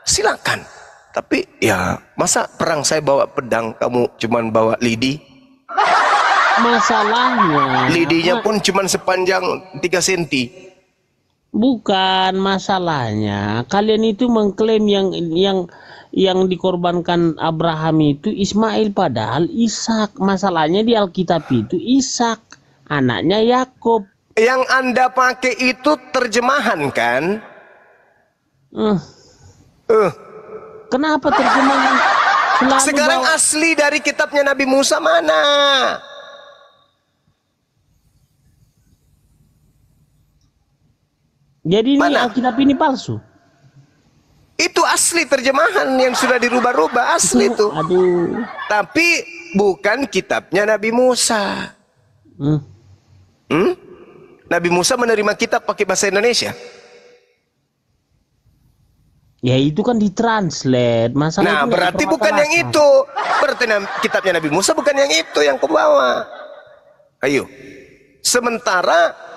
silakan. Tapi ya, masa perang saya bawa pedang, kamu cuman bawa lidi? Masalahnya lidinya pun cuman sepanjang 3 cm. Bukan, masalahnya kalian itu mengklaim yang dikorbankan Abraham itu Ismail, padahal Ishak. Masalahnya di Alkitab itu Ishak, anaknya Yakub. Yang Anda pakai itu terjemahan kan? Kenapa terjemahan? Sekarang asli dari kitabnya Nabi Musa mana? Jadi ini Alkitab ini palsu? Itu asli terjemahan yang sudah dirubah-rubah, asli itu. Aduh. Tapi bukan kitabnya Nabi Musa. Nabi Musa menerima kitab pakai bahasa Indonesia. Ya itu kan ditranslate. Masalah nah berarti bukan yang itu. Berarti kitabnya Nabi Musa bukan yang itu yang kau bawa. Ayo. Sementara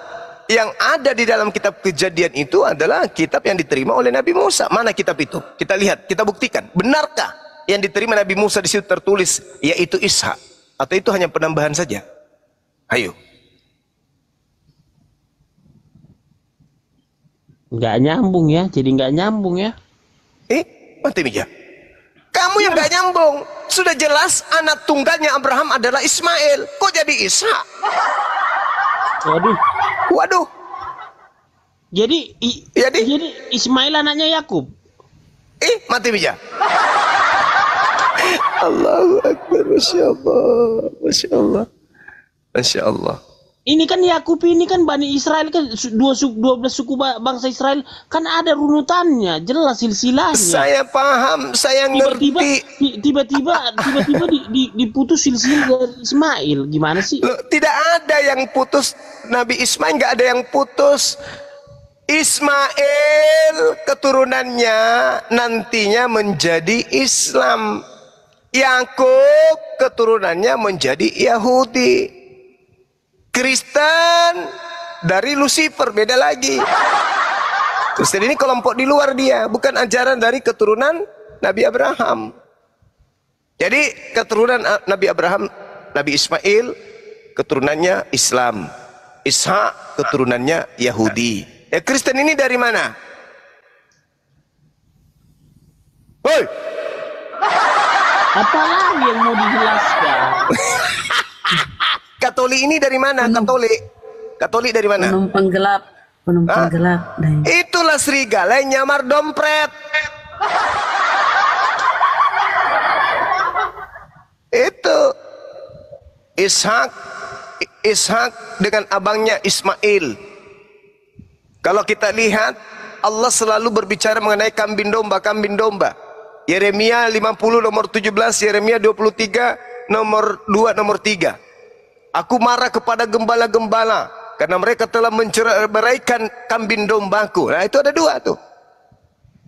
yang ada di dalam kitab Kejadian itu adalah kitab yang diterima oleh Nabi Musa. Mana kitab itu? Kita lihat, kita buktikan. Benarkah yang diterima Nabi Musa di situ tertulis yaitu Ishak? Atau itu hanya penambahan saja? Ayo. Nggak nyambung ya, jadi nggak nyambung ya. Mati Mija. Kamu yang nggak nyambung. Sudah jelas anak tunggalnya Abraham adalah Ismail. Kok jadi Ishak? Waduh. Waduh. Jadi Ismail anaknya Yakub. Mati Mija. Allahu Akbar, Masya Allah, Masya Allah, Masya Allah. Ini kan Yakub ini kan Bani Israel kan 12 suku bangsa Israel kan ada runutannya, jelas silsilahnya. Saya paham, saya ngerti. Tiba-tiba diputus silsilah dari Ismail, gimana sih? Loh, tidak ada yang putus. Nabi Ismail nggak ada yang putus. Ismail keturunannya nantinya menjadi Islam. Yakub keturunannya menjadi Yahudi. Kristen dari Lucifer, beda lagi. Kristen ini kelompok di luar dia, bukan ajaran dari keturunan Nabi Abraham. Jadi keturunan Nabi Abraham, Nabi Ismail keturunannya Islam. Ishak keturunannya Yahudi. Kristen ini dari mana? Woi. Apalagi yang mau dijelaskan? Katolik ini dari mana? Katolik dari mana? Penumpang gelap. Penumpang gelap. Itulah serigala yang nyamar dompret. Itu Ishak dengan abangnya Ismail. Kalau kita lihat, Allah selalu berbicara mengenai kambing domba. Yeremia 50 nomor 17, Yeremia 23 nomor 2 nomor 3. Aku marah kepada gembala-gembala karena mereka telah menceraikan kambing dombaku. Nah, itu ada dua tuh.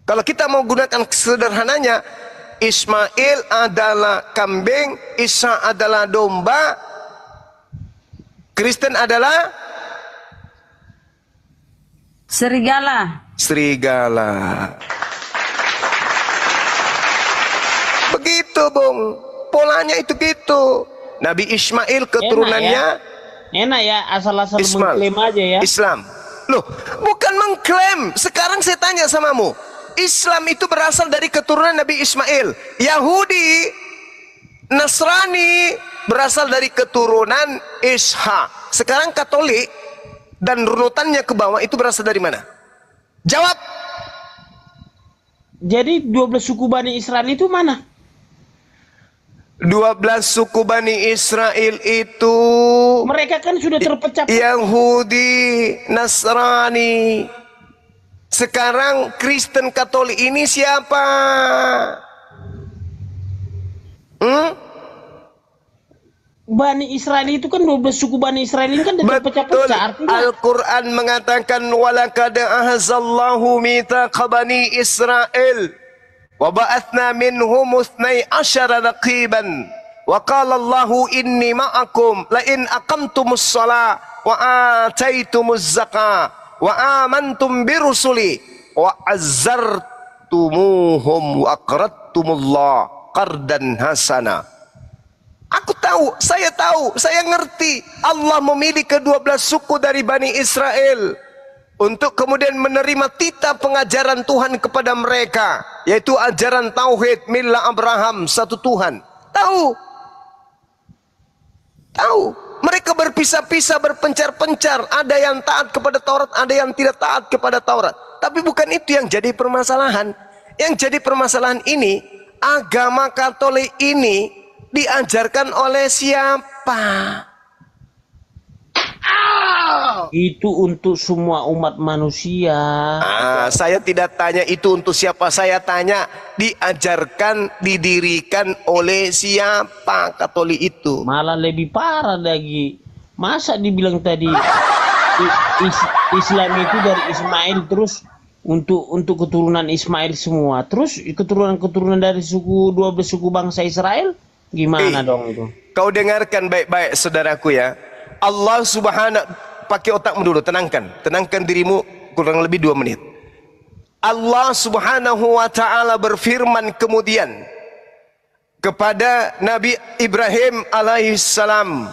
Kalau kita mau gunakan sederhananya, Ismail adalah kambing, Isa adalah domba, Kristen adalah Serigala. Begitu, Bung. Polanya itu gitu. Nabi Ismail keturunannya enak ya, asal-asal mengklaim aja ya. Islam. Loh, bukan mengklaim. Sekarang saya tanya samamu. Islam itu berasal dari keturunan Nabi Ismail. Yahudi, Nasrani berasal dari keturunan Ishak. Sekarang Katolik dan runutannya ke bawah itu berasal dari mana? Jawab. Jadi 12 suku Bani Israel itu mana? 12 suku Bani Israel itu mereka kan sudah terpecah. Yahudi, Nasrani. Sekarang Kristen Katolik ini siapa? Bani Israel itu kan 12 suku Bani Israel ini kan terpecah-pecah. Al-Quran mengatakan walaqad ahzallahu mitsaqa bani Israel wa ba'athna minhum 12 naqiban wa qala Allahu inni ma'akum la in aqamtumus shalah wa ataitumuz zakah wa amantum birusuli wa azzartumuhum wa aqradtumullah qardan hasana. Aku tahu, saya ngerti. Allah memilih ke-12 suku dari Bani Israel untuk kemudian menerima titah pengajaran Tuhan kepada mereka, yaitu ajaran Tauhid, Millah Abraham, satu Tuhan. Tahu. Mereka berpisah-pisah, berpencar-pencar. Ada yang taat kepada Taurat, ada yang tidak taat kepada Taurat. Tapi bukan itu yang jadi permasalahan. Yang jadi permasalahan ini, agama Katolik ini diajarkan oleh siapa? Itu untuk semua umat manusia. Saya tidak tanya itu untuk siapa, saya tanya diajarkan, didirikan oleh siapa Katolik itu? Malah lebih parah lagi. Masa dibilang tadi Islam itu dari Ismail terus untuk keturunan Ismail semua. Terus keturunan dari 12 suku bangsa Israel gimana dong itu? Kau dengarkan baik-baik saudaraku ya. Allah Subhanahu, pakai otakmu dulu, tenangkan dirimu kurang lebih 2 menit. Allah Subhanahu wa ta'ala berfirman kemudian, kepada Nabi Ibrahim alaihissalam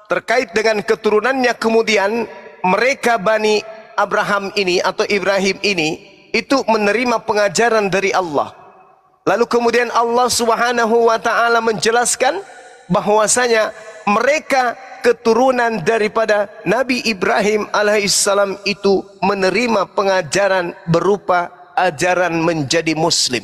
terkait dengan keturunannya. Kemudian mereka Bani Abraham ini atau Ibrahim ini itu menerima pengajaran dari Allah. Lalu kemudian Allah Subhanahu wa taala menjelaskan bahwasanya mereka keturunan daripada Nabi Ibrahim alaihissalam itu menerima pengajaran berupa ajaran menjadi muslim.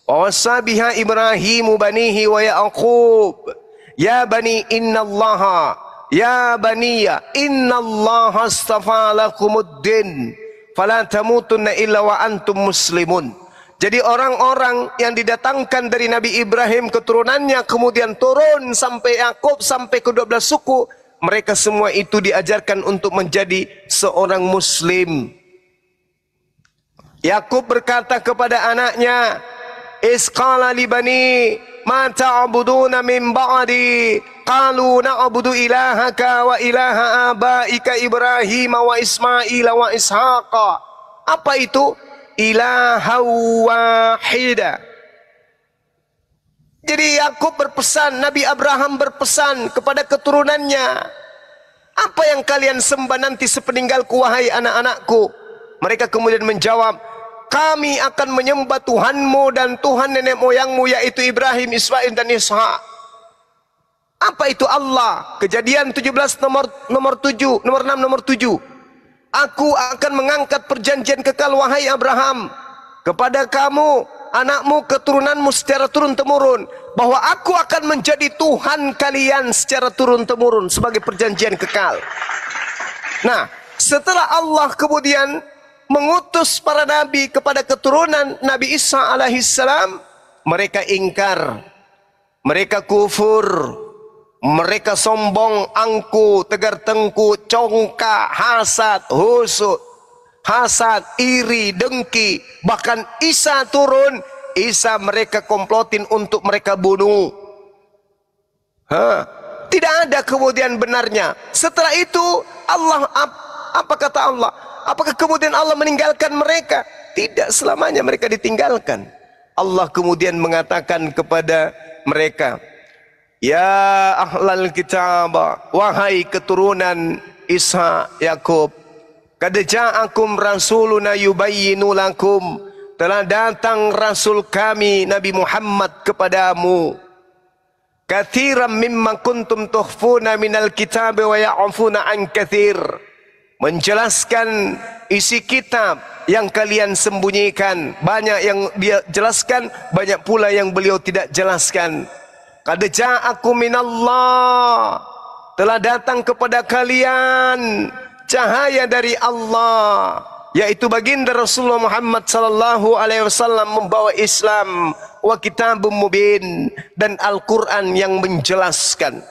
Wasabiha Ibrahimu banihi wa Yaqub ya bani innallaha ya baniya innallaha astafa lakumuddin fala tamutunna illa wa antum muslimun. Jadi orang-orang yang didatangkan dari Nabi Ibrahim keturunannya kemudian turun sampai Yakub sampai ke 12 suku, mereka semua itu diajarkan untuk menjadi seorang muslim. Yakub berkata kepada anaknya, "Isqala li bani ma ta'buduna min ba'di qalu na'budu ilahaka wa ilaha abaika Ibrahim wa Ismail wa Ishaqa." Apa itu? Ilaha wahida. Jadi Yakub berpesan, Nabi Abraham berpesan kepada keturunannya, apa yang kalian sembah nanti sepeninggalku wahai anak-anakku? Mereka kemudian menjawab, kami akan menyembah Tuhanmu dan Tuhan nenek moyangmu yaitu Ibrahim, Ismail dan Ishak. Apa itu Allah? Kejadian 17 nomor 7, nomor 6, nomor 7. Aku akan mengangkat perjanjian kekal wahai Abraham kepada kamu, anakmu, keturunanmu secara turun-temurun, bahwa aku akan menjadi Tuhan kalian secara turun-temurun sebagai perjanjian kekal. Nah, setelah Allah kemudian mengutus para nabi kepada keturunan Nabi Isa alaihissalam, mereka ingkar, mereka kufur, mereka sombong, angku, tegar tengku, congkak, hasad, husud, hasad, iri, dengki. Bahkan Isa turun, Isa mereka komplotin untuk mereka bunuh. Tidak ada kemudian benarnya. Setelah itu Allah, apa kata Allah? Apakah kemudian Allah meninggalkan mereka? Tidak selamanya mereka ditinggalkan. Allah kemudian mengatakan kepada mereka, ya ahlal kitab, wahai keturunan Isa, Yakub, qad ja'akum rasuluna yubayyinu lakum, telah datang rasul kami Nabi Muhammad kepadamu, katsiran mimma kuntum tukhfuna minal kitab wa ya'funa an katsir, menjelaskan isi kitab yang kalian sembunyikan, banyak yang dia jelaskan, banyak pula yang beliau tidak jelaskan. Qad ja'akum minallah, telah datang kepada kalian cahaya dari Allah, yaitu baginda Rasulullah Muhammad sallallahu alaihi wasallam membawa Islam, wa kitabun mubin, dan Al-Qur'an yang menjelaskan.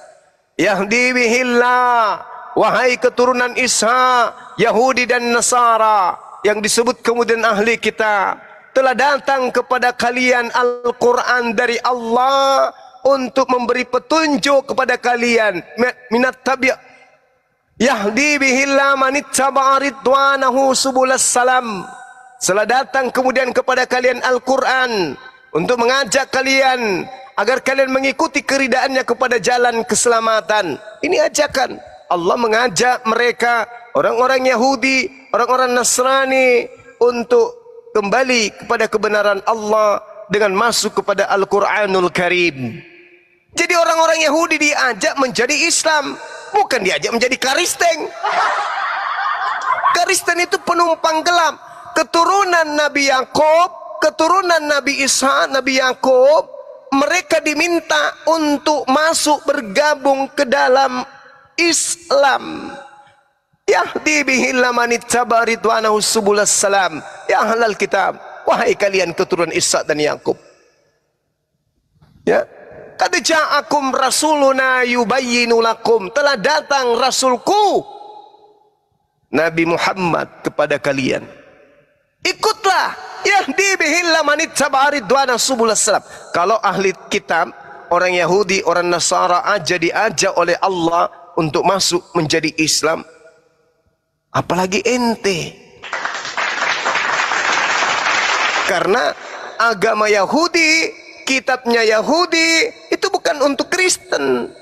Yahdi bihillah, wahai keturunan Isa, Yahudi dan Nasara yang disebut kemudian ahli kitab, telah datang kepada kalian Al-Qur'an dari Allah untuk memberi petunjuk kepada kalian, minat tabi' yahdi bihillah man ittaba'a ridwanahu subulas salam. Telah datang kemudian kepada kalian Al-Qur'an untuk mengajak kalian agar kalian mengikuti keridaannya kepada jalan keselamatan. Ini ajakan Allah, mengajak mereka, orang-orang Yahudi, orang-orang Nasrani, untuk kembali kepada kebenaran Allah dengan masuk kepada Al-Quranul Karim. Jadi orang-orang Yahudi diajak menjadi Islam, bukan diajak menjadi Kristen. Kristen itu penumpang gelap. Keturunan Nabi Yakub, keturunan Nabi Isa, Nabi Yakub, mereka diminta untuk masuk bergabung ke dalam Islam. Yahdi bihillah man ittaba ridwanahu subulas salam. Ya ahlal kitab, wahai kalian keturunan Isa dan Yakub. Ya, qad ja'akum rasuluna yubayyinu lakum, telah datang rasulku Nabi Muhammad kepada kalian. Ikutlah, yahdi bihillah man ittaba ridwanahu subulas salam. Kalau ahli kitab, orang Yahudi, orang Nasara aja diajak oleh Allah untuk masuk menjadi Islam, apalagi ente. Karena agama Yahudi kitabnya Yahudi itu bukan untuk Kristen.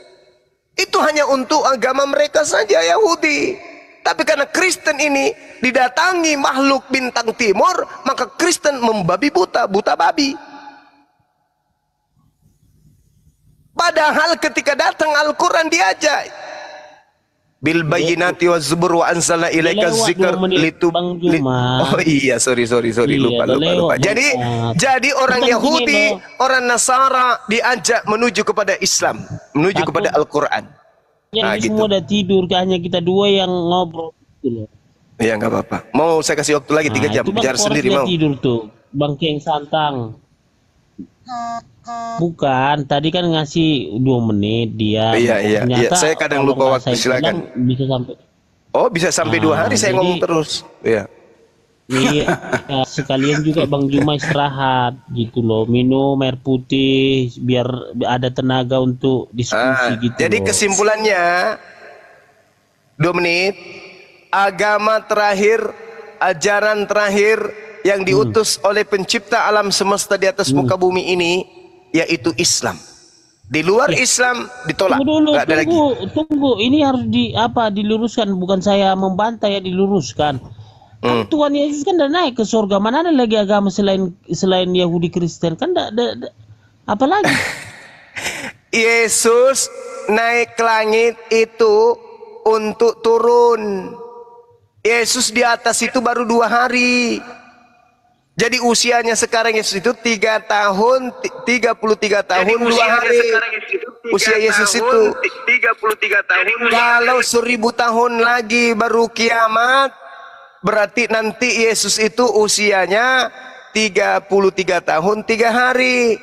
Itu hanya untuk agama mereka saja, Yahudi. Tapi karena Kristen ini didatangi makhluk bintang timur, maka Kristen membabi buta, buta babi. Padahal ketika datang Al-Quran diajak bil bayyinati waz zubur wa anzalna ilaika dzikr Oh iya, sorry lupa. Jadi orang Yahudi, orang Nasara diajak menuju kepada Islam, menuju kepada Al-Quran. Nah, gitu. Semua udah tidur, hanya kita dua yang ngobrol gitu loh. Iya, nggak apa-apa. Mau saya kasih waktu lagi 3 jam bicara sendiri mau. Tidur tuh, Bang Keng Santang. Bukan, tadi kan ngasih 2 menit dia. Iya. Saya kadang lupa waktu, silakan. Bisa sampai. Oh, bisa sampai 2 hari saya ngomong terus. Iya. Iya, sekalian juga Bang Juma istirahat gitu loh, minum air putih biar ada tenaga untuk diskusi gitu. Jadi kesimpulannya 2 menit, agama terakhir, ajaran terakhir yang diutus oleh pencipta alam semesta di atas muka bumi ini yaitu Islam. Di luar Islam ditolak. Tunggu, ini harus diluruskan, bukan saya membantah ya, diluruskan. Kan Tuhan Yesus kan udah naik ke surga, mana ada lagi agama selain Yahudi Kristen, kan apa lagi? Yesus naik ke langit itu untuk turun. Yesus di atas itu baru 2 hari. Jadi usianya sekarang Yesus itu 33 tahun 2 hari. Usia Yesus itu 33 tahun. Kalau 1000 tahun lagi baru kiamat, berarti nanti Yesus itu usianya 33 tahun 3 hari.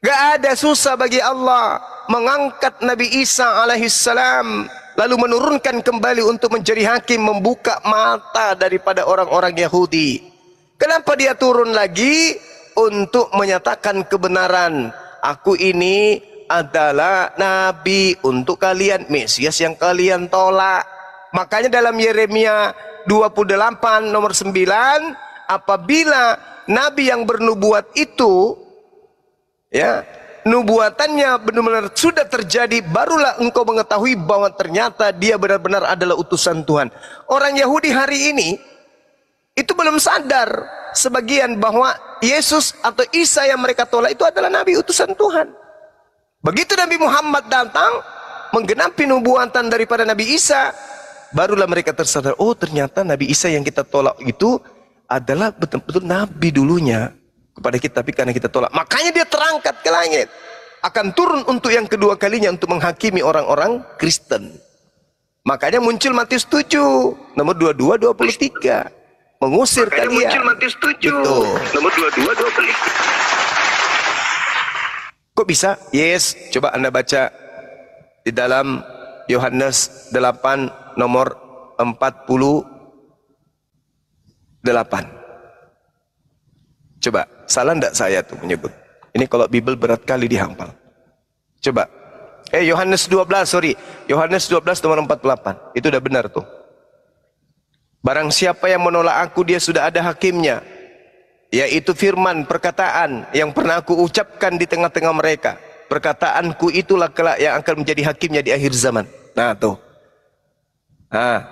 Gak ada susah bagi Allah mengangkat Nabi Isa alaihissalam, lalu menurunkan kembali untuk menjadi hakim, membuka mata daripada orang-orang Yahudi. Kenapa dia turun lagi? Untuk menyatakan kebenaran. Aku ini adalah Nabi untuk kalian, Mesias yang kalian tolak. Makanya dalam Yeremia 28 nomor 9, apabila Nabi yang bernubuat itu, ya, nubuatannya benar-benar sudah terjadi, barulah engkau mengetahui bahwa ternyata dia benar-benar adalah utusan Tuhan. Orang Yahudi hari ini itu belum sadar sebagian bahwa Yesus atau Isa yang mereka tolak itu adalah Nabi utusan Tuhan. Begitu Nabi Muhammad datang menggenapi nubuatan daripada Nabi Isa, barulah mereka tersadar, oh ternyata Nabi Isa yang kita tolak itu adalah betul-betul Nabi dulunya kepada kita, tapi karena kita tolak, makanya dia terangkat ke langit, akan turun untuk yang kedua kalinya untuk menghakimi orang-orang Kristen. Makanya muncul Matius 7 nomor 22 23, mengusir kalian. Muncul Matius 7 nomor 22 23. Kok bisa? Yes, coba Anda baca di dalam Yohanes 8 nomor 48. Coba, salah enggak saya tuh menyebut? Ini kalau Bible berat kali dihafal. Coba. Yohanes 12, Yohanes 12 nomor 48. Itu udah benar tuh. Barang siapa yang menolak aku, dia sudah ada hakimnya. Yaitu firman, perkataan yang pernah aku ucapkan di tengah-tengah mereka. Perkataanku itulah kelak yang akan menjadi hakimnya di akhir zaman. Nah tuh.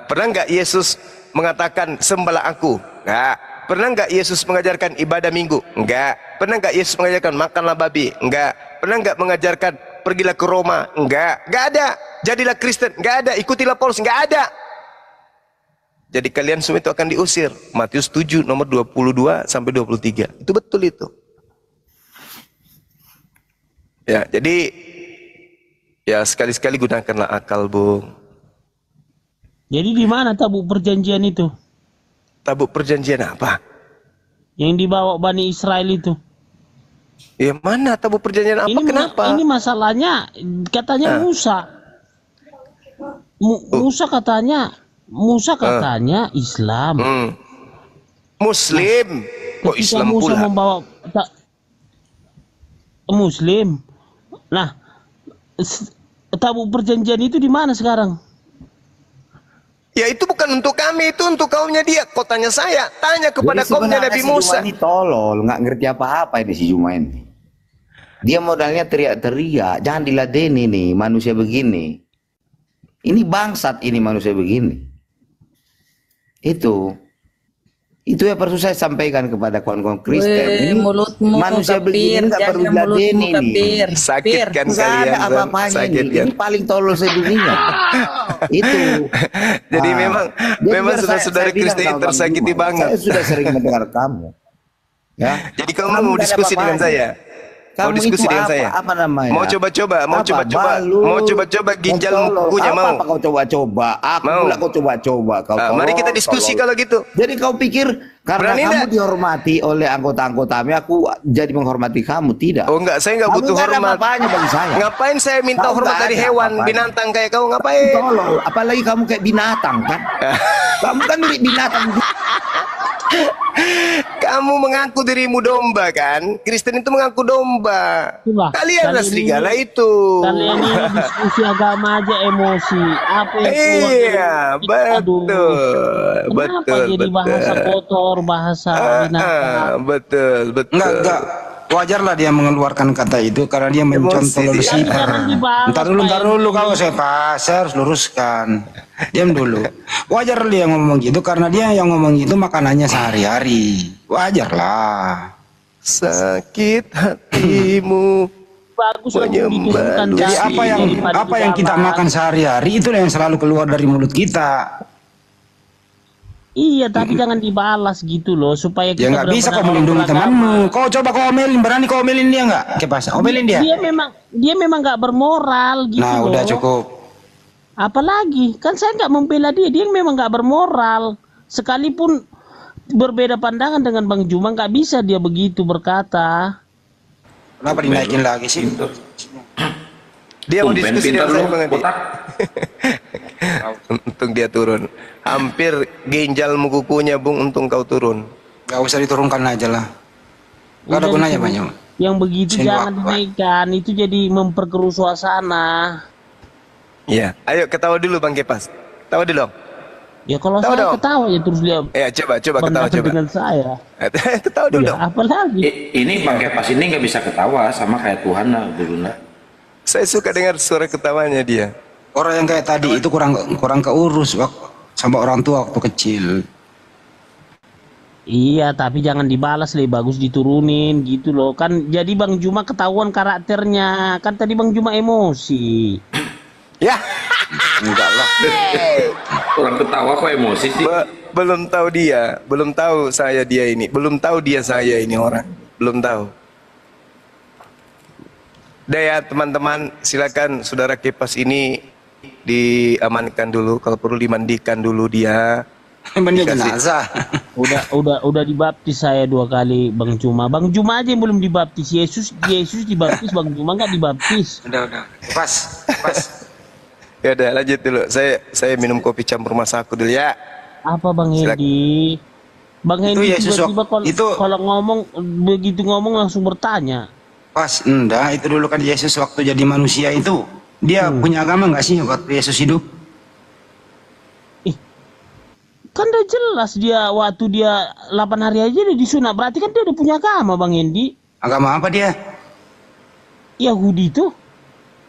Pernah nggak Yesus mengatakan sembahlah aku? Enggak. Pernah nggak Yesus mengajarkan ibadah minggu? Enggak. Pernah nggak Yesus mengajarkan makanlah babi? Enggak. Pernah nggak mengajarkan pergilah ke Roma? Enggak. Enggak ada. Jadilah Kristen? Enggak ada. Ikutilah Paulus? Enggak ada. Jadi kalian semua itu akan diusir. Matius 7 nomor 22 sampai 23. Itu betul itu. Ya, jadi ya sekali-sekali gunakanlah akal, Bung. Jadi di mana tabuk perjanjian itu? Tabuk perjanjian apa? Yang dibawa Bani Israel itu. Ya mana tabuk perjanjian apa? Kenapa? Ini masalahnya katanya Musa. Musa katanya Islam. Muslim. Kok Islam Musa pula? Membawa Muslim. Nah, tabuk perjanjian itu di mana sekarang? Ya itu bukan untuk kami, itu untuk kaumnya dia. Kok tanya saya? Tanya kepada Jadi kaumnya Nabi si Musa. Juma ini tolol, nggak ngerti apa-apa ini si Juma ini. Dia modalnya teriak-teriak, jangan diladeni nih manusia begini. Ini bangsat ini manusia begini. Itu yang perlu saya sampaikan kepada kawan-kawan Kristen. Ini mulutmu manusia begini nggak perlu jaga mulutmu, diladeni nih. kebir. Sakit kan Nggak kalian? ada San? apa-apanya Sakit ini. kan? Ini paling tolol sedunia. Itu. Jadi Ah. memang Jadi memang biar saudara-saudara saya bilang Kristen sama Bang tersakiti Juma, banget. Saya sudah sering mendengar kamu. Ya. Jadi kamu Kamu mau nggak ada diskusi dengan apa-apanya. saya? Mau Kamu diskusi itu dengan apa? saya? Apa namanya? Mau coba-coba, mau Apa? coba-coba, Balut, mau coba-coba ginjal tolol. kukunya mau. Apa kau coba-coba? Aku Mau. pula kau coba-coba. Kau Mari tolol, kita diskusi tolol. kalau gitu. Jadi kau pikir karena Berani kamu nggak? dihormati oleh anggota-anggotanya, aku jadi menghormati kamu? Tidak. Oh enggak, saya enggak Kamu butuh nggak ada hormat. apa-apanya bagi saya. Ngapain saya minta Kamu hormat nggak dari ada hewan, apa-apanya. binatang kayak kau ngapain? Tolol. Apalagi kamu kayak binatang kan? Kamu kan milik binatang. Kamu mengaku dirimu domba kan? Kristen itu mengaku domba. Itulah, Kalianlah kali ini- serigala itu. Kalian ini diskusi agama aja emosi. Apa yang keluar Iya, dari- Aduh. betul, Kenapa betul, jadi bahasa betul. kotor, bahasa binatang? Betul, betul. Enggak. Wajarlah dia mengeluarkan kata itu karena dia mencontoh Emosi dia. Lucifer. Jangan dibahas, Ntar dulu kau saya harus luruskan. Diam dulu. Wajar dia ngomong gitu karena dia yang ngomong gitu makanannya sehari-hari. Wajarlah. Sakit hatimu. Bagus kalau Menyembah. diturunkan Jadi daging apa yang kita dibalas. makan sehari-hari itulah yang selalu keluar dari mulut kita. Iya, tapi jangan dibalas gitu loh, supaya Ya kita nggak bisa kau benar-benar melindungi beragama. temanmu. Kau coba kau omelin, berani kau omelin dia nggak? Kepas, omelin dia. Dia memang nggak bermoral gitu Nah loh. udah cukup. Apalagi kan saya nggak membela dia memang nggak bermoral. Sekalipun berbeda pandangan dengan Bang Juma, nggak bisa dia begitu berkata. Kenapa dinaikin lagi sih? Dia mau Tumben diskusi pintar dengan saya lu, Bang Adi. botak. Untung dia turun. Hampir ginjalmu kukunya Bung, untung kau turun. Gak usah diturunkan aja lah. Gak ada Udah gunanya itu- banyak. Yang begitu Sini, jangan Wak. dinaikkan, itu jadi memperkeruh suasana. Iya, ayo ketawa dulu Bang Kepas. Ketawa dulu dong. Ya kalau Tahu saya dong. ketawa ya terus dia Ya coba ketawa bangga coba. dengan saya. Ketawa dulu Ya dong. apalagi. Ini Bang Kepas ini nggak bisa ketawa sama kayak Tuhan lah dulu nah. Saya suka dengar suara ketawanya dia. Orang yang kayak tadi itu kurang keurus sama orang tua waktu kecil. Iya, tapi jangan dibalas, lebih bagus diturunin gitu loh. Kan jadi Bang Juma ketahuan karakternya. Kan tadi Bang Juma emosi. Ya, Enggak lah. Orang ketawa kok emosi sih. belum tahu dia, belum tahu saya dia ini, belum tahu dia saya ini orang, belum tahu. Udah ya teman-teman, silakan saudara Kepas ini diamankan dulu, kalau perlu dimandikan dulu dia. Emang dia Dikasih. jenazah. Udah dibaptis saya 2 kali Bang Juma. Bang Juma aja yang belum dibaptis. Yesus dibaptis, Bang Juma nggak dibaptis. Udah. Pas. Ya udah lanjut dulu. Saya minum kopi campur masaku dulu ya. Apa Bang Silakan. Hendi? Bang Itu Hendi Yesus tiba-tiba itu- kalau ngomong begitu ngomong langsung bertanya. Pas. Enggak, itu dulu kan Yesus waktu jadi manusia itu. Dia punya agama nggak sih waktu Yesus hidup? Kan udah jelas dia waktu dia 8 hari aja dia disunat. Berarti kan dia udah punya agama Bang Hendi. Agama apa dia? Yahudi tuh.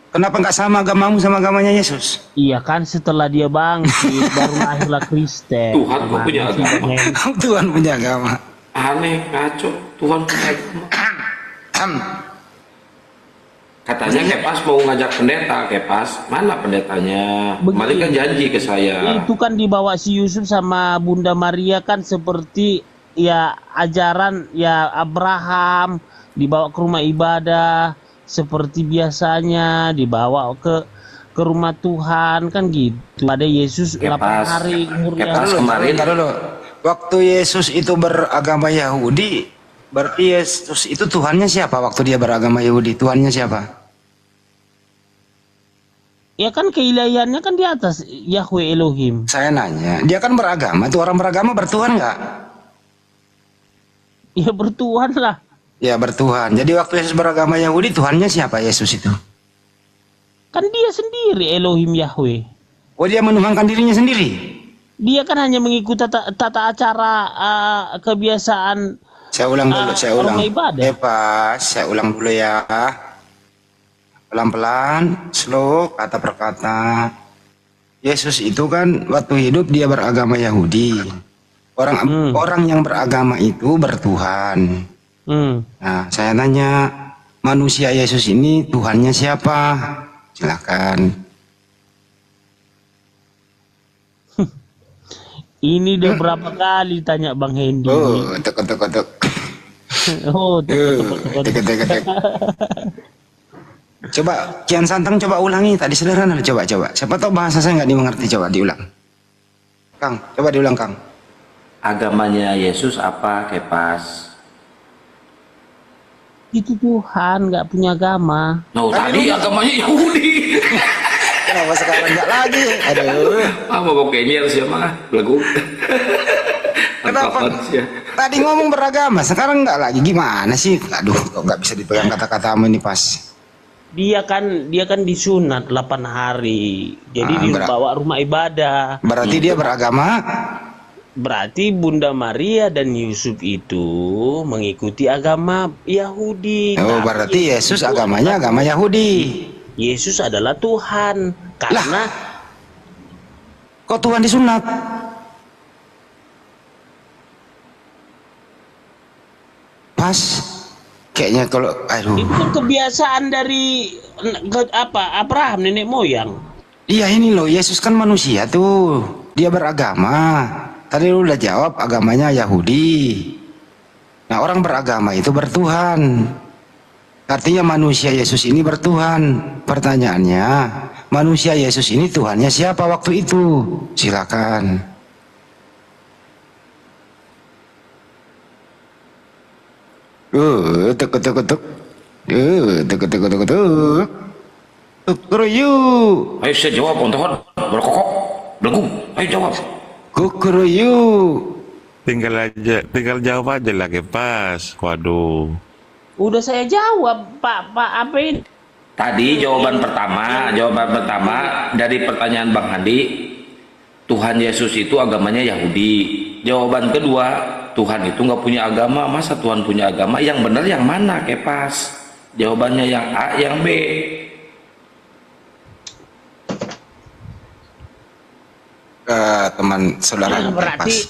Kenapa nggak sama agamamu sama agamanya Yesus? Iya kan setelah dia bangkit baru lahirlah Kristen. Tuhan kok punya Gimana sih, agama? Bang Hendi? Tuhan punya agama. Aneh, ngaco. Tuhan punya agama. Katanya Kepas mau ngajak pendeta, Kepas. Mana pendetanya? Kemarin kan janji ke saya. Itu kan dibawa si Yusuf sama Bunda Maria kan seperti ya ajaran ya Abraham, dibawa ke rumah ibadah seperti biasanya, dibawa ke rumah Tuhan kan gitu. Ada Yesus 8 hari umurnya. Kepas kemarin Bentar dulu. Waktu Yesus itu beragama Yahudi, berarti Yesus itu Tuhannya siapa waktu dia beragama Yahudi? Tuhannya siapa? Ya kan keilahiannya kan di atas Yahweh Elohim. Saya nanya, dia kan beragama, tuh orang beragama bertuhan nggak? Ya bertuhan lah. Ya bertuhan. Jadi waktu Yesus beragama Yahudi, Tuhannya siapa Yesus itu? Kan dia sendiri Elohim Yahweh. Oh dia menuhankan dirinya sendiri? Dia kan hanya mengikuti tata acara kebiasaan Saya ulang dulu, saya ulang. rumah ibadah. Pas, saya ulang dulu ya. Pelan-pelan, slow, kata per kata. Yesus itu kan waktu hidup dia beragama Yahudi. Orang yang beragama itu bertuhan. Nah, saya nanya, manusia Yesus ini Tuhannya siapa? Silakan. Ini udah berapa kali tanya Bang Hendy. Oh, tek. Oh, Tek. Coba Kian Santang coba ulangi tadi sederhana, coba. Siapa tahu bahasa saya nggak dimengerti, coba diulang. Kang, coba diulang Kang. Agamanya Yesus apa, Kepas? Itu Tuhan, nggak punya agama. No, tadi agamanya Yahudi. Kenapa sekarang nggak lagi? Aduh. Mau bokenya siapa? Belagu. Kenapa? Tadi ngomong beragama, sekarang nggak lagi. Gimana sih? Aduh, kok nggak bisa dipegang kata-katamu ini pas. Dia kan disunat 8 hari. Jadi dibawa rumah ibadah. Berarti dia beragama? Berarti Bunda Maria dan Yusuf itu mengikuti agama Yahudi. Oh, berarti Yesus agamanya agama Yahudi. Yesus adalah Tuhan. Karena kok Tuhan disunat? Pas. Kayaknya kalau itu kan kebiasaan dari Abraham, nenek moyang. Iya ini loh, Yesus kan manusia tuh. Dia beragama. Tadi lu udah jawab agamanya Yahudi. Nah, orang beragama itu bertuhan. Artinya manusia Yesus ini bertuhan. Pertanyaannya, manusia Yesus ini Tuhannya siapa waktu itu? Silakan. Tek. Kukuruyu. Ayo saya jawab, Ontohon. Berkokok. Belagu. Ayo jawab. Kukuruyu. Tinggal jawab aja lah, Kepas. Waduh. Udah saya jawab, Pak apa ini? Tadi jawaban pertama dari pertanyaan Bang Handi, Tuhan Yesus itu agamanya Yahudi. Jawaban kedua, Tuhan itu nggak punya agama. Masa Tuhan punya agama? Yang benar yang mana, Kepas? Jawabannya yang A, yang B. Teman saudara. Berarti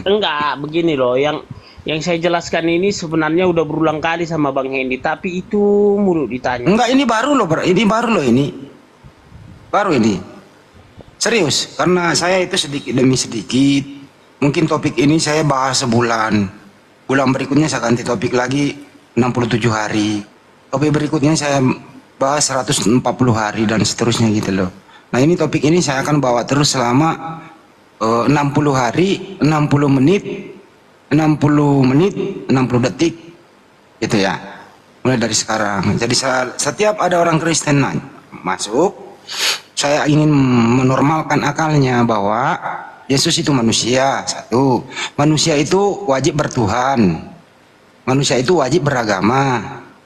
enggak begini loh, yang saya jelaskan ini sebenarnya udah berulang kali sama Bang Hendy, tapi itu mulu ditanya. Enggak, ini baru loh, baru ini. Serius, karena saya itu sedikit demi sedikit. Mungkin topik ini saya bahas sebulan. Bulan berikutnya saya ganti topik lagi 67 hari. Topik berikutnya saya bahas 140 hari dan seterusnya gitu loh. Nah, ini topik ini saya akan bawa terus selama 60 hari, 60 menit, 60 detik gitu ya. Mulai dari sekarang. Jadi setiap ada orang Kristen masuk, saya ingin menormalkan akalnya bahwa Yesus itu manusia. Satu, manusia itu wajib bertuhan. Manusia itu wajib beragama.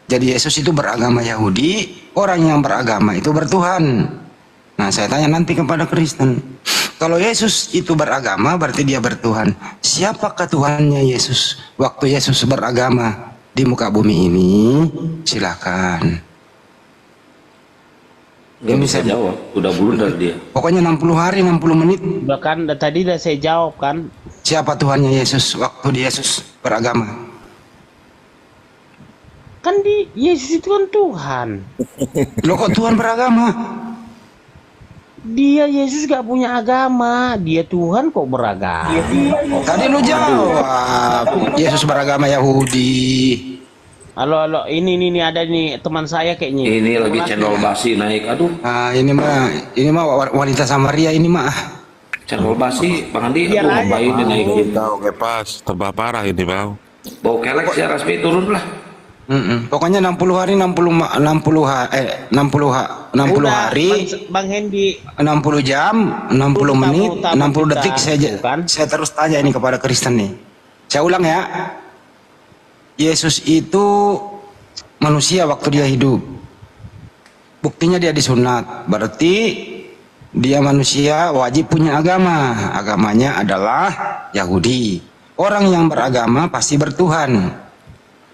Jadi Yesus itu beragama Yahudi, orang yang beragama itu bertuhan. Nah, saya tanya nanti kepada Kristen, kalau Yesus itu beragama berarti dia bertuhan. Siapakah Tuhannya Yesus waktu Yesus beragama di muka bumi ini? Silakan. Gak bisa jawab, udah blunder dia. Pokoknya 60 hari, 60 menit. Bahkan tadi udah saya jawab kan. Siapa Tuhannya Yesus waktu Yesus beragama? Kan Yesus itu kan Tuhan. Loh, kok Tuhan beragama? Dia Yesus gak punya agama, dia Tuhan kok beragama. Tadi lu jawab Yesus beragama Yahudi. Halo, ini ada nih teman saya kayaknya. Ini lagi channel basi naik, aduh. Nah, ini mah wanita Samaria ini mah. Channel basi, Bang Andi, Biar aduh, aja. bayi dinaikin. Oke, pas. Tambah parah ini, Bang. Bau kelek ya, Rasmi turun lah. Pokoknya 60 hari, 60 hari, Bang Hendy, 60 jam, 60 menit, 60 detik bukan? saya terus tanya ini kepada Kristen nih. Saya ulang ya. Yesus itu manusia waktu dia hidup. Buktinya dia disunat. Berarti dia manusia wajib punya agama. Agamanya adalah Yahudi. Orang yang beragama pasti bertuhan.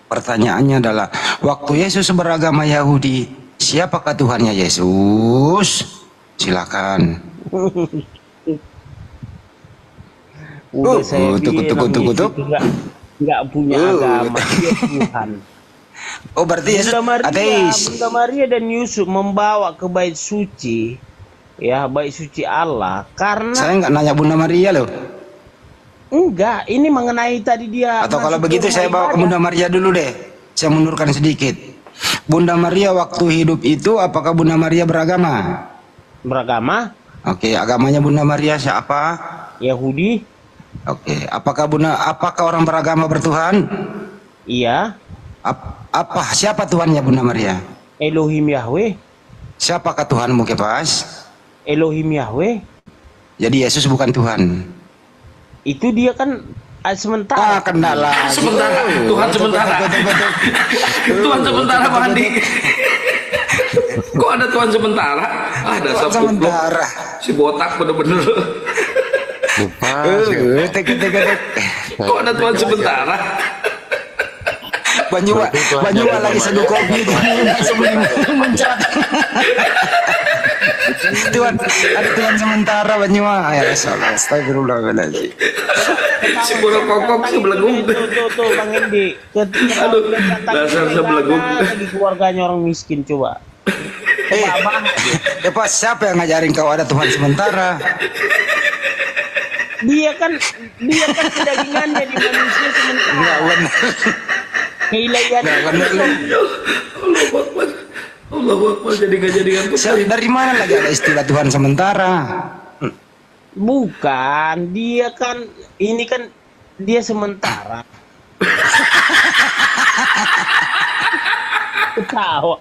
Pertanyaannya adalah, waktu Yesus beragama Yahudi, siapakah Tuhannya Yesus? Silakan. Udah saya bilang kutuk. nggak punya agama, dia Tuhan. Oh, berarti Yesus ateis. Bunda Maria dan Yusuf membawa ke bait suci, ya bait suci Allah. Karena Saya nggak nanya Bunda Maria loh. enggak, ini mengenai tadi dia. Atau kalau masuk ke begitu rumah saya bawa ke ibadah. Bunda Maria dulu deh. Saya mundurkan sedikit. Bunda Maria waktu hidup itu apakah Bunda Maria beragama? Beragama Oke, agamanya Bunda Maria siapa? Yahudi, Oke, apakah orang beragama bertuhan? iya. Siapa Tuhannya Bunda Maria? Elohim Yahweh, Siapakah Tuhanmu Kepas? Elohim Yahweh. Jadi Yesus bukan Tuhan. Itu dia kan sementara. Kena lah. Sementara, Tuhan sementara. Tuhan sementara Bang Andi. Kok ada Tuhan sementara? Dasar goblok. Sementara. Si botak bener-bener. Pas. Kok ada Tuhan sementara? Banyuwa lagi seduh kopi sebelum muncrat. Tuhan, ada Tuhan sementara Banyuwa. Ya salah, astagfirullahaladzim. Si botak kokok sebelenggung. Tuh Bang Endi. Ketika Aduh, dia datang dasar ke sebelenggung. negara, di keluarganya orang miskin coba. Pas siapa yang ngajarin kau ada Tuhan sementara? Dia kan kedagingannya di manusia sementara. Enggak benar. Keilahian. Allahu Akbar, jadi nggak jadikan tuh. Dari mana lagi ada istilah Tuhan sementara? Bukan, dia kan ini kan dia sementara. Ketawa.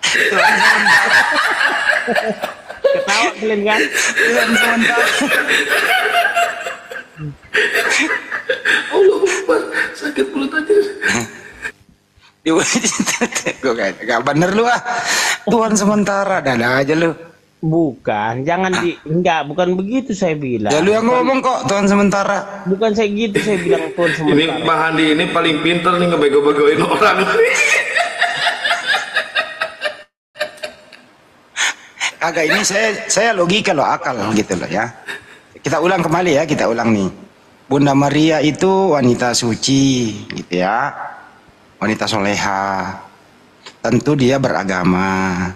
Ketawa kalian kan? Tuhan sementara. Allahu Akbar, sakit mulut aja. Gue gak bener lu ah. Tuhan sementara, dada aja lu. Bukan, bukan begitu saya bilang. Ya lu yang ngomong kok Tuhan sementara. Bukan saya gitu, saya bilang Tuhan sementara. Ini Bang Andi ini paling pinter nih ngebego-begoin orang. Agak ini saya logika loh, akal gitu loh ya. Kita ulang kembali ya, kita ulang nih. Bunda Maria itu wanita suci gitu ya. Wanita soleha. Tentu dia beragama.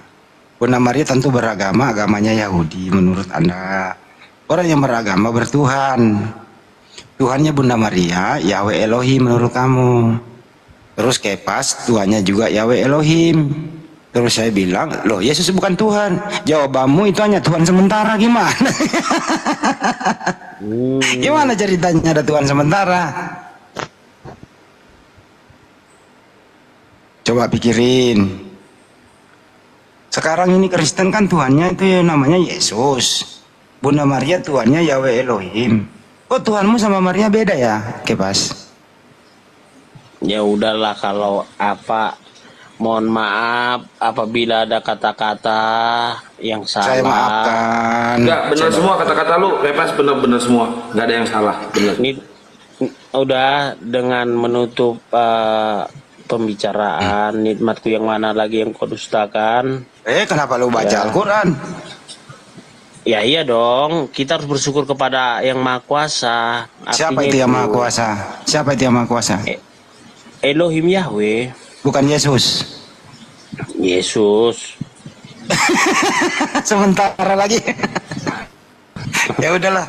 Bunda Maria tentu beragama, agamanya Yahudi menurut Anda. Orang yang beragama bertuhan. Tuhannya Bunda Maria, Yahweh Elohim menurut kamu. Terus Kepas, Tuhannya juga Yahweh Elohim. Terus saya bilang, loh Yesus bukan Tuhan. Jawabanmu itu hanya Tuhan sementara, gimana? Gimana ceritanya ada Tuhan sementara? Coba pikirin. Sekarang ini Kristen kan Tuhannya itu ya namanya Yesus. Bunda Maria Tuhannya Yahweh Elohim. Kok Tuhanmu sama Maria beda ya, Kepas? Ya udahlah kalau apa, mohon maaf apabila ada kata-kata yang salah. Saya maafkan. Enggak, benar semua kata-kata lu. Bebas benar-benar semua. Enggak ada yang salah. Benar. Ini udah dengan menutup pembicaraan, nikmatku yang mana lagi yang kau dustakan. Kenapa lu baca Ya. Al-Quran? Ya iya dong, kita harus bersyukur kepada yang Maha Kuasa. Siapa Artinya itu yang Maha Kuasa? Siapa itu yang Maha Kuasa? Elohim Yahweh, Bukan Yesus. Yesus. Sementara lagi. Ya udahlah.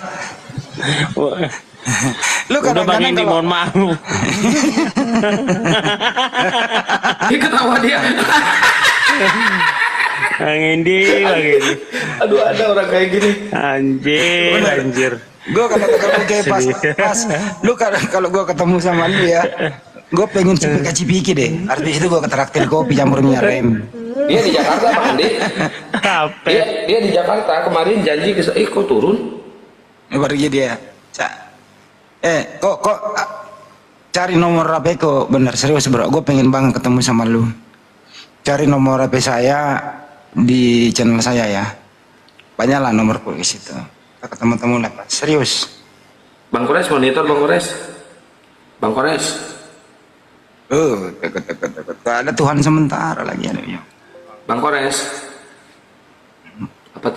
Lu Udah Bang kadang-kadang Indi, kalau mohon maaf. Dia ketawa dia. Bang Indi. Aduh, ada orang kayak gini. Anjir. gue kalau ketemu kayak pas lu kalau gue ketemu sama lu ya, gue pengen cipika-cipiki deh. Artis itu gue ketraktir kopi campur minyak rem. Dia di Jakarta, Bang Andi. Apa? Dia di Jakarta kemarin janji ke kok turun? Baru dia. Kok cari nomor HP kok, bener serius bro. Gue pengen banget ketemu sama lu. Cari nomor HP saya di channel saya ya. Banyak lah nomor di situ. Kita ketemu-temu lah, serius. Bang Kores monitor Bang Kores. Bang Kores. Takut. Ada Tuhan sementara lagi ada. Bang Kores. Apa